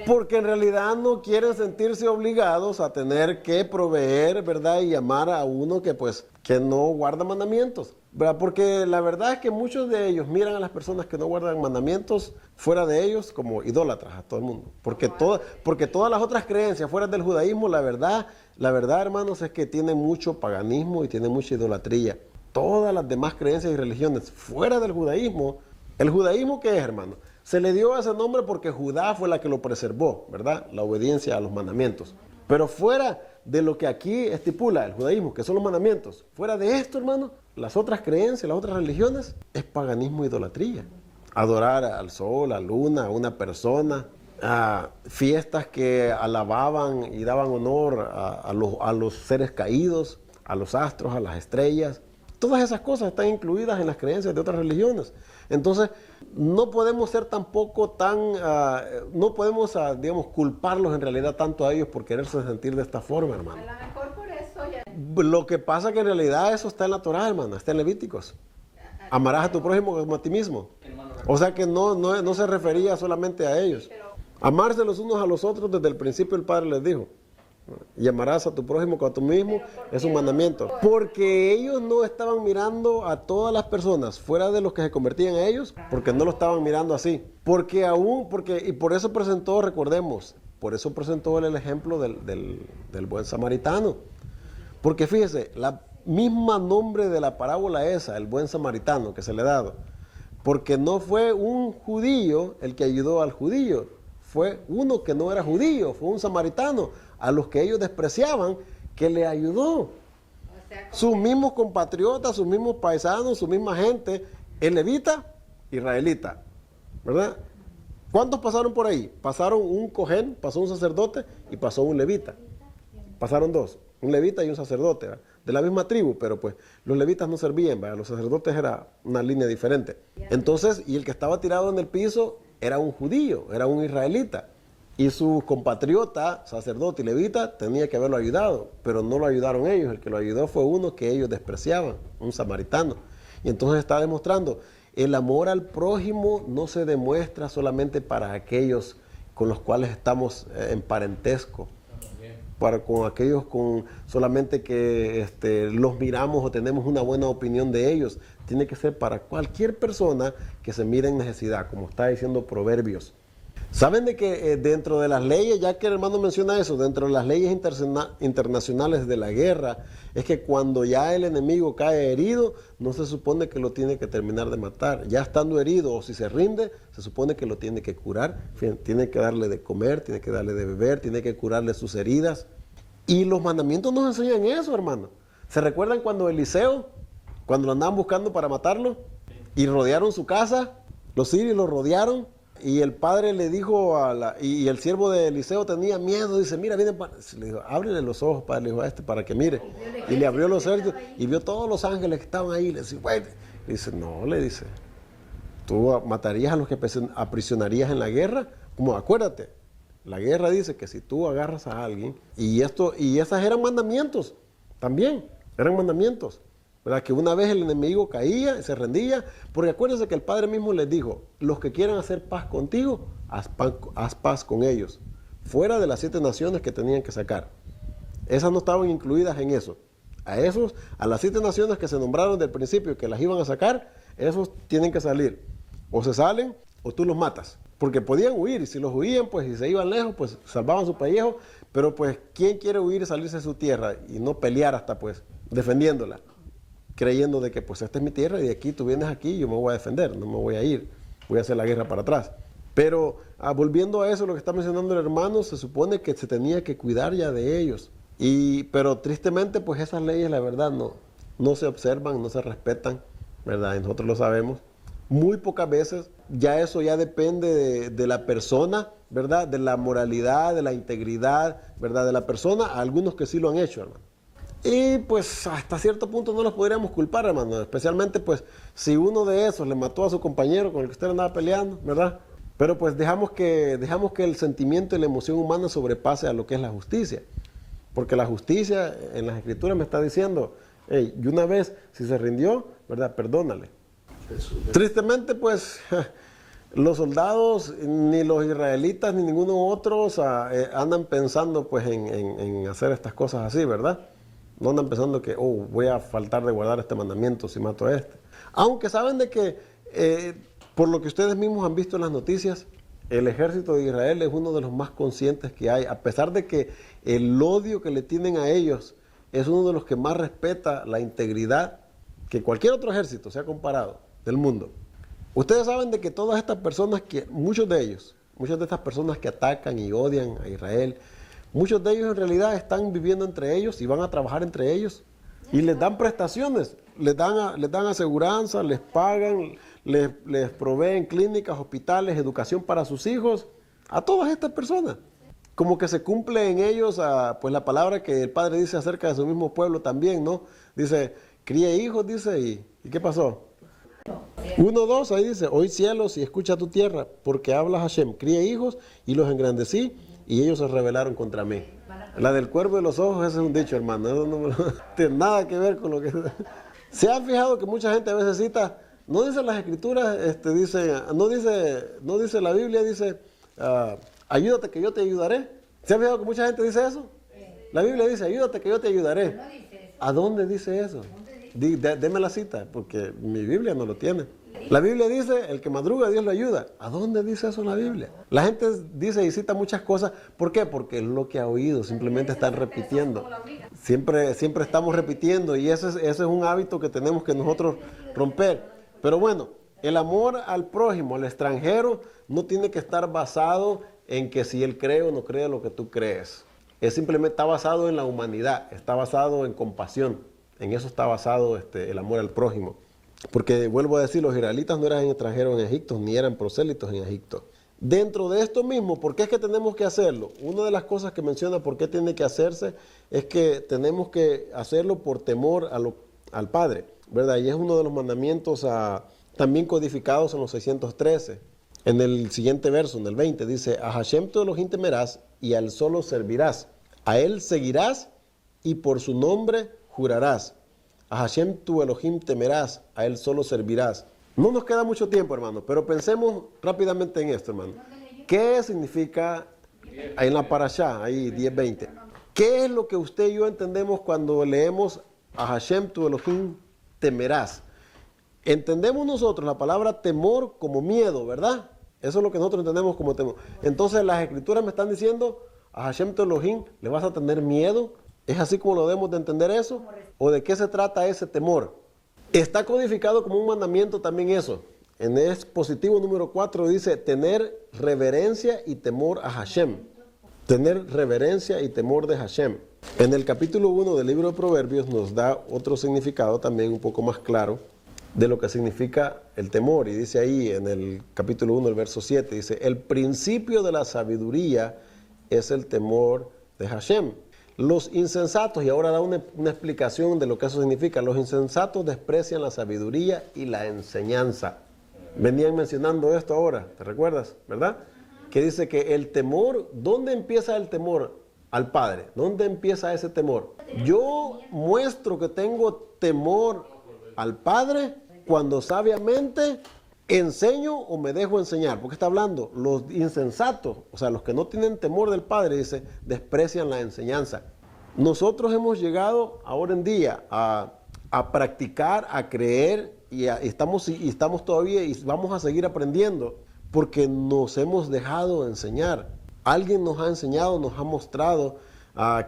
Porque en realidad no quieren sentirse obligados a tener que proveer, ¿verdad? Y amar a uno que no guarda mandamientos, ¿verdad? Porque la verdad es que muchos de ellos miran a las personas que no guardan mandamientos fuera de ellos como idólatras a todo el mundo. Porque todas las otras creencias fuera del judaísmo, la verdad, hermanos, es que tienen mucho paganismo y tienen mucha idolatría. Todas las demás creencias y religiones fuera del judaísmo, ¿el judaísmo qué es, hermano? Se le dio ese nombre porque Judá fue la que lo preservó, ¿verdad? La obediencia a los mandamientos. Pero fuera de lo que aquí estipula el judaísmo, que son los mandamientos, fuera de esto, hermano, las otras creencias, las otras religiones, es paganismo e idolatría. Adorar al sol, a la luna, a una persona, a fiestas que alababan y daban honor a los seres caídos, a los astros, a las estrellas. Todas esas cosas están incluidas en las creencias de otras religiones. Entonces, no podemos ser tampoco no podemos, digamos, culparlos en realidad tanto a ellos por quererse sentir de esta forma, hermano. A lo mejor por eso ya... Lo que pasa es que en realidad eso está en la Torá, hermano, está en Levíticos. Amarás a tu prójimo como a ti mismo. O sea que no se refería solamente a ellos. Amarse los unos a los otros desde el principio el Padre les dijo. Y amarás a tu prójimo como a tú mismo, es un mandamiento. Porque ellos no estaban mirando a todas las personas fuera de los que se convertían a ellos, porque no lo estaban mirando así. Y por eso presentó, recordemos, por eso presentó el ejemplo del buen samaritano. Porque fíjese, la misma nombre de la parábola esa, el buen samaritano que se le ha dado, porque no fue un judío el que ayudó al judío, fue uno que no era judío, fue un samaritano a los que ellos despreciaban, que le ayudó. Sus mismos compatriotas, sus mismos paisanos, su misma gente, el levita, israelita, ¿verdad? ¿Cuántos pasaron por ahí? Pasaron un cojén, pasó un sacerdote y pasó un levita. Pasaron dos, un levita y un sacerdote, ¿verdad? De la misma tribu, pero pues los levitas no servían, ¿verdad? Los sacerdotes era una línea diferente. Entonces, y el que estaba tirado en el piso era un judío, era un israelita. Y su compatriota, sacerdote y levita, tenía que haberlo ayudado, pero no lo ayudaron ellos. El que lo ayudó fue uno que ellos despreciaban, un samaritano. Y entonces está demostrando, el amor al prójimo no se demuestra solamente para aquellos con los cuales estamos en parentesco, con aquellos solamente que los miramos o tenemos una buena opinión de ellos. Tiene que ser para cualquier persona que se mire en necesidad, como está diciendo Proverbios. ¿Saben de que dentro de las leyes, ya que el hermano menciona eso, dentro de las leyes internacionales de la guerra, es que cuando ya el enemigo cae herido, no se supone que lo tiene que terminar de matar? Ya estando herido o si se rinde, se supone que lo tiene que curar, tiene que darle de comer, tiene que darle de beber, tiene que curarle sus heridas. Y los mandamientos nos enseñan eso, hermano. ¿Se recuerdan cuando Eliseo, cuando lo andaban buscando para matarlo y rodearon su casa? Los sirios lo rodearon y el padre le dijo y el siervo de Eliseo tenía miedo, dice, mira, viene, le dijo, ábrele los ojos, padre, le dijo a este para que mire. Y le abrió los ojos y vio todos los ángeles que estaban ahí. Le dice, bueno, dice, no, le dice, tú matarías a los que aprisionarías en la guerra. Como acuérdate, la guerra dice que si tú agarras a alguien, y esas eran mandamientos, también, eran mandamientos. ¿Verdad? Que una vez el enemigo caía, se rendía, porque acuérdense que el Padre mismo les dijo, los que quieran hacer paz contigo, haz paz con ellos, fuera de las 7 naciones que tenían que sacar. Esas no estaban incluidas en eso. A las 7 naciones que se nombraron del principio, que las iban a sacar, esos tienen que salir. O se salen, o tú los matas. Porque podían huir, y si los huían, pues, y se iban lejos, pues, salvaban su pellejo, pero pues, ¿quién quiere huir y salirse de su tierra y no pelear hasta, pues, defendiéndola? Creyendo de que pues esta es mi tierra y de aquí tú vienes aquí y yo me voy a defender, no me voy a ir, voy a hacer la guerra para atrás. Pero volviendo a eso, lo que está mencionando el hermano, se supone que se tenía que cuidar ya de ellos. Pero tristemente pues esas leyes la verdad no se observan, no se respetan, ¿verdad? Y nosotros lo sabemos. Muy pocas veces ya eso ya depende de la persona, ¿verdad? De la moralidad, de la integridad, ¿verdad? De la persona, algunos que sí lo han hecho, hermano. Y pues hasta cierto punto no los podríamos culpar, hermano, especialmente pues si uno de esos le mató a su compañero con el que usted andaba peleando, ¿verdad? Pero pues dejamos que el sentimiento y la emoción humana sobrepase a lo que es la justicia. Porque la justicia en las escrituras me está diciendo, hey, y una vez si se rindió, ¿verdad? Perdónale. Tristemente pues los soldados, ni los israelitas, ni ninguno otro andan pensando pues en hacer estas cosas así, ¿verdad? No andan pensando que, voy a faltar de guardar este mandamiento si mato a este. Aunque saben de que, por lo que ustedes mismos han visto en las noticias, el ejército de Israel es uno de los más conscientes que hay. A pesar de que el odio que le tienen a ellos es uno de los que más respeta la integridad que cualquier otro ejército, se ha comparado, del mundo. Ustedes saben de que todas estas personas, muchas de estas personas que atacan y odian a Israel, muchos de ellos en realidad están viviendo entre ellos y van a trabajar entre ellos y les dan prestaciones, les dan aseguranza, les pagan, les proveen clínicas, hospitales, educación para sus hijos, a todas estas personas. Como que se cumple en ellos pues la palabra que el Padre dice acerca de su mismo pueblo también, ¿no? Dice, cría hijos, dice, ¿y qué pasó? 1:2, ahí dice, oí cielos y escucha tu tierra, porque habla Hashem, cría hijos y los engrandecí, y ellos se rebelaron contra mí. La del cuervo de los ojos, ese es un dicho, hermano. Eso no tiene nada que ver con lo que... ¿Se han fijado que mucha gente a veces cita, no dice las escrituras, no dice la Biblia, dice, ayúdate que yo te ayudaré? ¿Se han fijado que mucha gente dice eso? La Biblia dice, ayúdate que yo te ayudaré. ¿A dónde dice eso? Deme la cita, porque mi Biblia no lo tiene. La Biblia dice, el que madruga, Dios lo ayuda. ¿A dónde dice eso en la Biblia? La gente dice y cita muchas cosas. ¿Por qué? Porque es lo que ha oído, simplemente están repitiendo. Siempre estamos repitiendo y ese es un hábito que tenemos que nosotros romper. Pero bueno, el amor al prójimo, al extranjero, no tiene que estar basado en que si él cree o no cree lo que tú crees. Es simplemente está basado en la humanidad, está basado en compasión. En eso está basado el amor al prójimo. Porque, vuelvo a decir, los israelitas no eran extranjeros en Egipto, ni eran prosélitos en Egipto. Dentro de esto mismo, ¿por qué es que tenemos que hacerlo? Una de las cosas que menciona por qué tiene que hacerse es que tenemos que hacerlo por temor al Padre, ¿verdad? Y es uno de los mandamientos también codificados en los 613. En el siguiente verso, en el 20, dice, a Hashem tu Elohim temerás y al solo servirás. A él seguirás y por su nombre jurarás. A Hashem tu Elohim temerás, a él solo servirás. No nos queda mucho tiempo, hermano, pero pensemos rápidamente en esto, hermano. ¿Qué significa ahí en la parashá, ahí 10:20? ¿Qué es lo que usted y yo entendemos cuando leemos a Hashem tu Elohim temerás? Entendemos nosotros la palabra temor como miedo, ¿verdad? Eso es lo que nosotros entendemos como temor. Entonces las escrituras me están diciendo, a Hashem tu Elohim le vas a tener miedo. ¿Es así como lo debemos de entender eso? ¿O de qué se trata ese temor? Está codificado como un mandamiento también eso. En el expositivo número 4 dice, tener reverencia y temor a Hashem. Tener reverencia y temor de Hashem. En el capítulo 1 del libro de Proverbios nos da otro significado también un poco más claro de lo que significa el temor. Y dice ahí en el capítulo 1, el verso 7, dice, el principio de la sabiduría es el temor de Hashem. Los insensatos, y ahora da una explicación de lo que eso significa, los insensatos desprecian la sabiduría y la enseñanza. Venían mencionando esto ahora, ¿te recuerdas? ¿Verdad? Que dice que el temor, ¿dónde empieza el temor? Al Padre. ¿Dónde empieza ese temor? Yo muestro que tengo temor al Padre cuando sabiamente enseño o me dejo enseñar. Porque está hablando, los insensatos, o sea, los que no tienen temor del Padre, dice, desprecian la enseñanza. Nosotros hemos llegado ahora en día a practicar, a creer, y estamos todavía y vamos a seguir aprendiendo, porque nos hemos dejado enseñar. Alguien nos ha enseñado, nos ha mostrado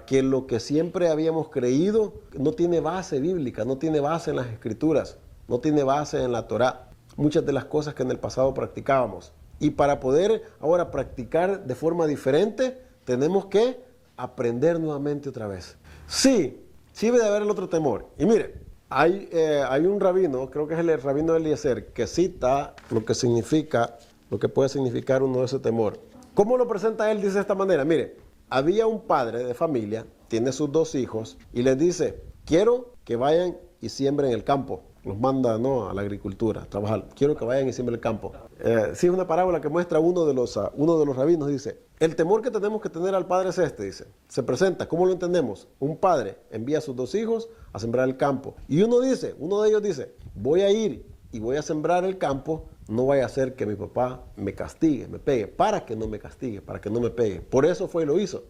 que lo que siempre habíamos creído no tiene base bíblica, no tiene base en las Escrituras, no tiene base en la Torá. Muchas de las cosas que en el pasado practicábamos. Y para poder ahora practicar de forma diferente, tenemos que aprender nuevamente otra vez. Sí debe haber el otro temor. Y mire, hay un rabino, creo que es el rabino Eliezer, que cita lo que significa, lo que puede significar uno de ese temor. ¿Cómo lo presenta él? Dice de esta manera, mire, había un padre de familia, tiene sus 2 hijos, y les dice, quiero que vayan y siembren el campo. Los manda, ¿no?, a la agricultura, a trabajar. Quiero que vayan y siembren el campo. Sí, es una parábola que muestra uno de los rabinos, dice, el temor que tenemos que tener al padre es este, dice. Se presenta, ¿cómo lo entendemos? Un padre envía a sus 2 hijos a sembrar el campo. Y uno de ellos dice, voy a ir y voy a sembrar el campo, no vaya a ser que mi papá me castigue, me pegue, para que no me castigue, para que no me pegue. Por eso fue y lo hizo.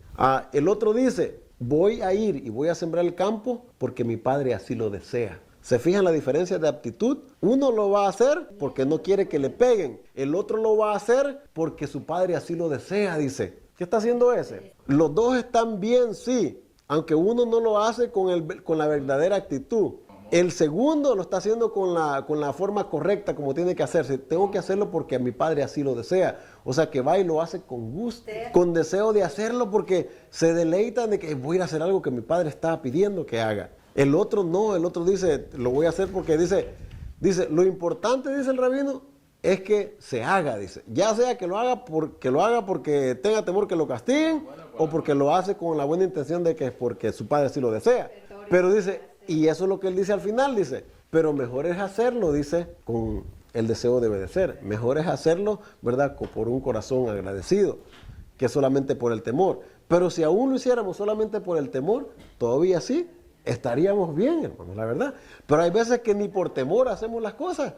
El otro dice, voy a ir y voy a sembrar el campo porque mi padre así lo desea. ¿Se fijan la diferencia de aptitud? Uno lo va a hacer porque no quiere que le peguen. El otro lo va a hacer porque su padre así lo desea, dice. ¿Qué está haciendo ese? Los dos están bien, sí, aunque uno no lo hace con la verdadera actitud. El segundo lo está haciendo con la forma correcta, como tiene que hacerse. Tengo que hacerlo porque mi padre así lo desea. O sea, que va y lo hace con gusto, con deseo de hacerlo porque se deleitan de que voy a ir a hacer algo que mi padre está pidiendo que haga. El otro no, el otro dice, lo voy a hacer porque dice, lo importante, dice el rabino, es que se haga, dice. Ya sea que lo haga porque tenga temor que lo castiguen o porque lo hace con la buena intención de que es porque su padre sí lo desea. Pero dice, y eso es lo que él dice al final, dice, pero mejor es hacerlo, dice, con el deseo de obedecer. Mejor es hacerlo, ¿verdad?, por un corazón agradecido, que solamente por el temor. Pero si aún lo hiciéramos solamente por el temor, todavía sí, estaríamos bien, hermanos, la verdad. Pero hay veces que ni por temor hacemos las cosas.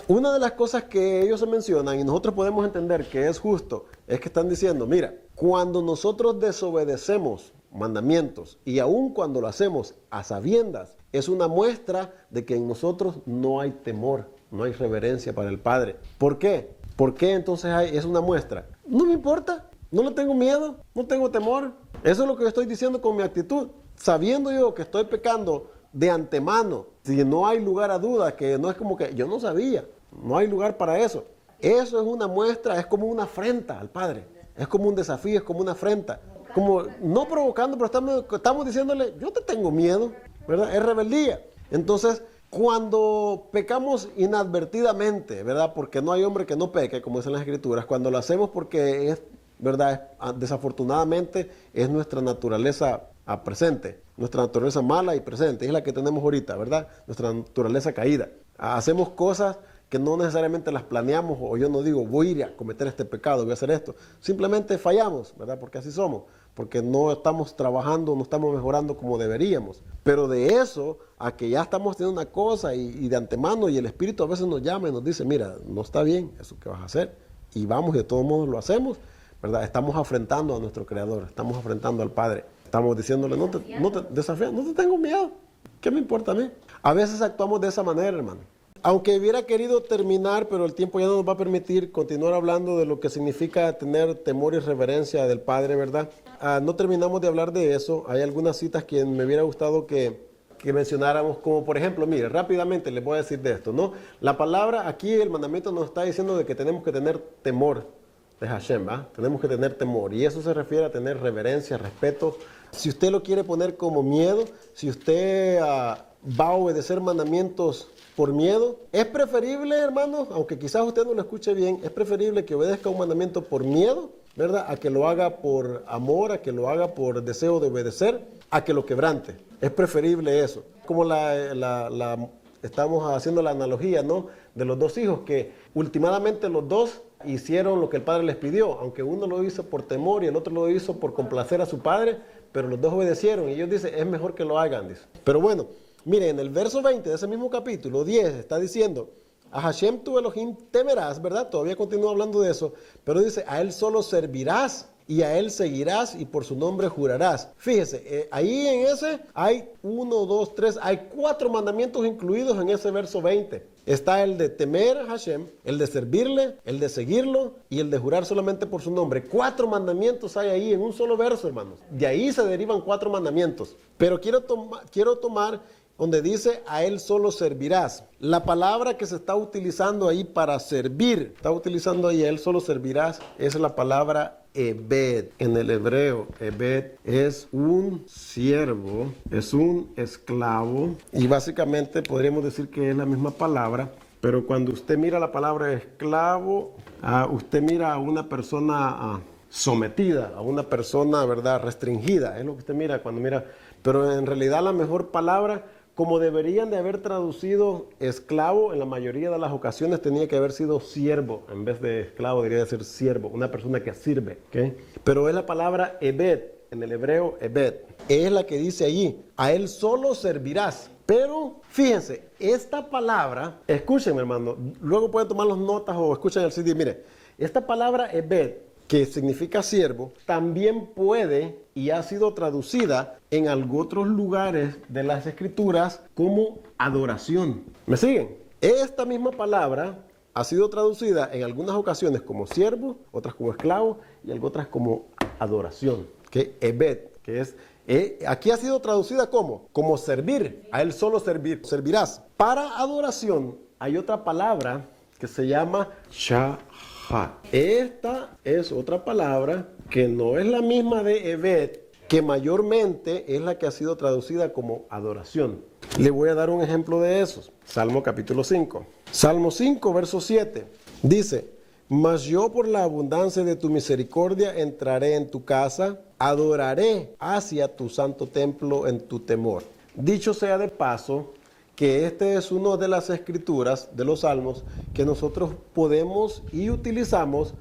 Una de las cosas que ellos se mencionan y nosotros podemos entender que es justo, es que están diciendo, mira, cuando nosotros desobedecemos mandamientos y aun cuando lo hacemos a sabiendas, es una muestra de que en nosotros no hay temor, no hay reverencia para el Padre. ¿Por qué? ¿Por qué entonces es una muestra? No me importa, no le tengo miedo, no tengo temor. Eso es lo que yo estoy diciendo con mi actitud. Sabiendo yo que estoy pecando de antemano, si no hay lugar a duda, que no es como que yo no sabía, no hay lugar para eso. Eso es una muestra, es como una afrenta al Padre, es como un desafío, es como una afrenta, como no provocando, pero estamos diciéndole, yo te tengo miedo, ¿verdad? Es rebeldía. Entonces, cuando pecamos inadvertidamente, ¿verdad? Porque no hay hombre que no peque, como dicen las Escrituras, cuando lo hacemos porque es, ¿verdad?, desafortunadamente es nuestra naturaleza presente, nuestra naturaleza mala y presente, es la que tenemos ahorita, ¿verdad? Nuestra naturaleza caída. Hacemos cosas que no necesariamente las planeamos, o yo no digo, voy a ir a cometer este pecado, voy a hacer esto. Simplemente fallamos, ¿verdad? Porque así somos, porque no estamos trabajando, no estamos mejorando como deberíamos. Pero de eso a que ya estamos haciendo una cosa y de antemano, y el Espíritu a veces nos llama y nos dice, mira, no está bien eso que vas a hacer, y vamos y de todos modos lo hacemos, ¿verdad? Estamos afrentando a nuestro Creador, estamos afrentando al Padre. Estamos diciéndole, no te desafío, no te tengo miedo. ¿Qué me importa a mí? A veces actuamos de esa manera, hermano. Aunque hubiera querido terminar, pero el tiempo ya no nos va a permitir continuar hablando de lo que significa tener temor y reverencia del Padre, ¿verdad? No terminamos de hablar de eso. Hay algunas citas que me hubiera gustado que mencionáramos, como por ejemplo, mire, rápidamente les voy a decir de esto, ¿no? La palabra aquí, el mandamiento nos está diciendo de que tenemos que tener temor de Hashem, ¿va? Tenemos que tener temor. Y eso se refiere a tener reverencia, respeto. Si usted lo quiere poner como miedo, si usted va a obedecer mandamientos por miedo, es preferible, hermanos, aunque quizás usted no lo escuche bien, es preferible que obedezca un mandamiento por miedo, ¿verdad? A que lo haga por amor, a que lo haga por deseo de obedecer, a que lo quebrante. Es preferible eso. Como estamos haciendo la analogía, ¿no? De los dos hijos, que últimamente los dos hicieron lo que el padre les pidió, aunque uno lo hizo por temor y el otro lo hizo por complacer a su padre, pero los dos obedecieron y ellos dicen, es mejor que lo hagan, dice. Pero bueno, miren, en el verso 20 de ese mismo capítulo 10 está diciendo, a Hashem tu Elohim temerás, ¿verdad? Todavía continúa hablando de eso, pero dice, a él solo servirás y a él seguirás y por su nombre jurarás. Fíjese, ahí en ese hay 1, 2, 3, hay 4 mandamientos incluidos en ese verso 20. Está el de temer a Hashem, el de servirle, el de seguirlo y el de jurar solamente por su nombre. 4 mandamientos hay ahí en un solo verso, hermanos. De ahí se derivan 4 mandamientos. Pero quiero tomar donde dice a él solo servirás. La palabra que se está utilizando ahí para servir, está utilizando ahí a él solo servirás, es la palabra Ebed. En el hebreo, Ebed es un siervo, es un esclavo y básicamente podríamos decir que es la misma palabra, pero cuando usted mira la palabra esclavo, usted mira a una persona sometida, a una persona, ¿verdad?, restringida, es lo que usted mira cuando mira, pero en realidad la mejor palabra, como deberían de haber traducido esclavo, en la mayoría de las ocasiones tenía que haber sido siervo. En vez de esclavo debería de ser siervo, una persona que sirve. ¿Okay? Pero es la palabra Ebed, en el hebreo Ebed. Es la que dice allí, a él solo servirás. Pero fíjense, esta palabra, escúchenme hermano, luego pueden tomar las notas o escuchen el CD. Mire, esta palabra Ebed, que significa siervo, también puede y ha sido traducida en otros lugares de las escrituras como adoración. ¿Me siguen? Esta misma palabra ha sido traducida en algunas ocasiones como siervo, otras como esclavo y otras como adoración. Que Ebed, que es, aquí ha sido traducida como servir, a él solo servirás. Para adoración hay otra palabra que se llama Shahat. Esta es otra palabra que no es la misma de Ebed, que mayormente es la que ha sido traducida como adoración. Le voy a dar un ejemplo de esos. Salmo capítulo 5. Salmo 5, verso 7. Dice, mas yo por la abundancia de tu misericordia entraré en tu casa, adoraré hacia tu santo templo en tu temor. Dicho sea de paso, que este es uno de las escrituras de los salmos que nosotros podemos y utilizamos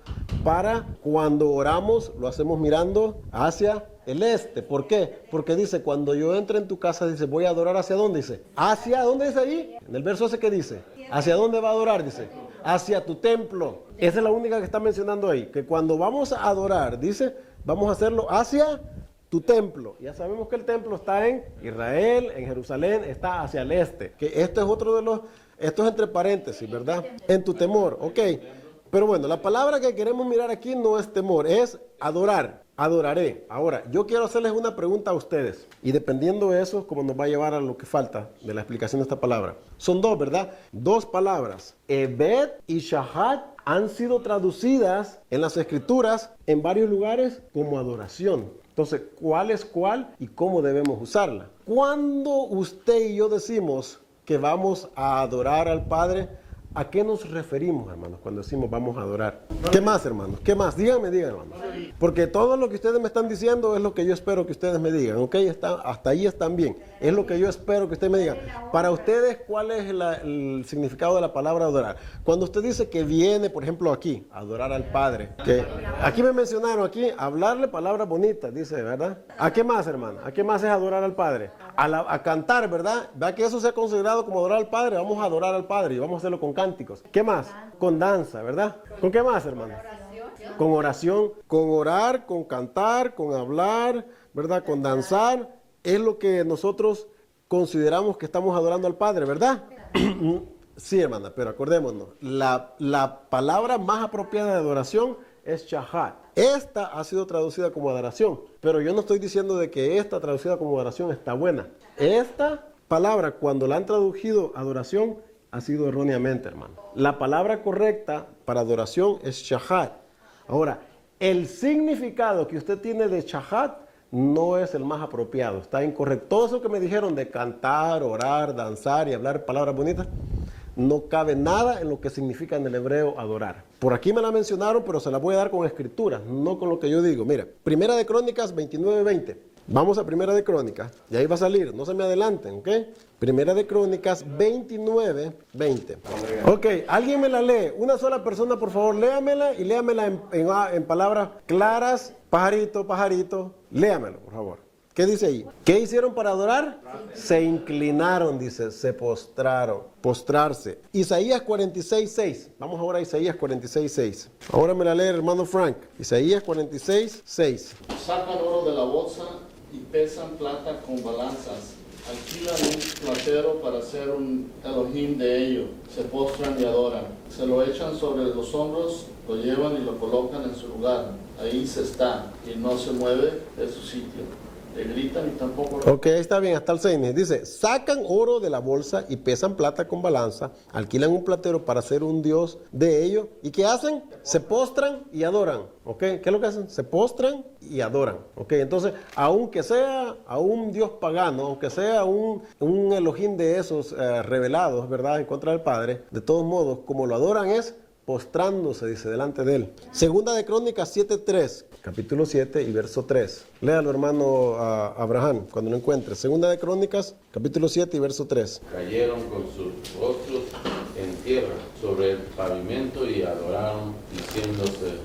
para cuando oramos, lo hacemos mirando hacia el este. ¿Por qué? Porque dice, cuando yo entre en tu casa, dice, voy a adorar ¿hacia dónde? Dice, ¿hacia dónde dice ahí? En el verso ese que dice, ¿hacia dónde va a adorar? Dice, hacia tu templo. Esa es la única que está mencionando ahí, que cuando vamos a adorar, dice, vamos a hacerlo hacia tu templo. Ya sabemos que el templo está en Israel, en Jerusalén, está hacia el este. Que este es otro de los, esto es entre paréntesis, ¿verdad? En tu temor, ok. Pero bueno, la palabra que queremos mirar aquí no es temor, es adorar. Adoraré. Ahora, yo quiero hacerles una pregunta a ustedes. Y dependiendo de eso, como nos va a llevar a lo que falta de la explicación de esta palabra. Son dos, ¿verdad? 2 palabras. Ebed y Shahat han sido traducidas en las escrituras en varios lugares como adoración. Entonces, ¿cuál es cuál y cómo debemos usarla? Cuando usted y yo decimos que vamos a adorar al Padre, ¿a qué nos referimos, hermanos, cuando decimos vamos a adorar? ¿Qué más, hermanos? ¿Qué más? Díganme, hermanos. Porque todo lo que ustedes me están diciendo es lo que yo espero que ustedes me digan, ¿ok? Hasta ahí están bien. Es lo que yo espero que ustedes me digan. Para ustedes, ¿cuál es el significado de la palabra adorar? Cuando usted dice que viene, por ejemplo, aquí, adorar al Padre. Que aquí me mencionaron, aquí, hablarle palabras bonitas, dice, ¿verdad? ¿A qué más, hermano? ¿A qué más es adorar al Padre? A cantar, ¿verdad? ¿Verdad que eso se ha considerado como adorar al Padre? Vamos a adorar al Padre y vamos a hacerlo con cánticos. ¿Qué más? Con danza, ¿verdad? ¿Con qué más, hermano? Con oración, con orar, con cantar, con hablar, ¿verdad? Con danzar. Es lo que nosotros consideramos que estamos adorando al Padre, ¿verdad? Sí, hermana, pero acordémonos, la palabra más apropiada de adoración es shahat. Esta ha sido traducida como adoración, pero yo no estoy diciendo de que esta traducida como adoración está buena. Esta palabra, cuando la han traducido adoración, ha sido erróneamente, hermano. La palabra correcta para adoración es shahat. Ahora, el significado que usted tiene de shahat no es el más apropiado, está incorrecto. Todo eso que me dijeron de cantar, orar, danzar y hablar palabras bonitas, no cabe nada en lo que significa en el hebreo adorar. Por aquí me la mencionaron, pero se la voy a dar con escritura, no con lo que yo digo. Mira, Primera de Crónicas 29:20. Vamos a Primera de Crónicas, y ahí va a salir, no se me adelanten, ¿ok? Primera de Crónicas 29:20. Ok, alguien me la lee, una sola persona por favor, léamela y léamela en palabras claras, pajarito, pajarito, léamelo por favor. ¿Qué dice ahí? ¿Qué hicieron para adorar? Se inclinaron, dice, se postraron, postrarse. Isaías 46:6. Vamos ahora a Isaías 46:6. Ahora me la lee el hermano Frank. Isaías 46:6. Sacan oro de la bolsa y pesan plata con balanzas. Alquilan un platero para hacer un Elohim de ello. Se postran y adoran. Se lo echan sobre los hombros, lo llevan y lo colocan en su lugar. Ahí se está y no se mueve de su sitio. Le gritan y tampoco... Ok, está bien, hasta el 6. Dice, sacan oro de la bolsa y pesan plata con balanza, alquilan un platero para hacer un dios de ellos. ¿Y qué hacen? Se postran y adoran. Ok, ¿qué es lo que hacen? Se postran y adoran. Ok, entonces, aunque sea a un dios pagano, aunque sea un Elohim de esos revelados, ¿verdad?, en contra del Padre, de todos modos, como lo adoran es postrándose, dice, delante de él. Segunda de Crónicas 7:3, capítulo 7 y verso 3. Léalo, hermano Abraham, cuando lo encuentre. Segunda de Crónicas, capítulo 7 y verso 3. Cayeron con sus rostros en tierra sobre el pavimento y adoraron, diciéndose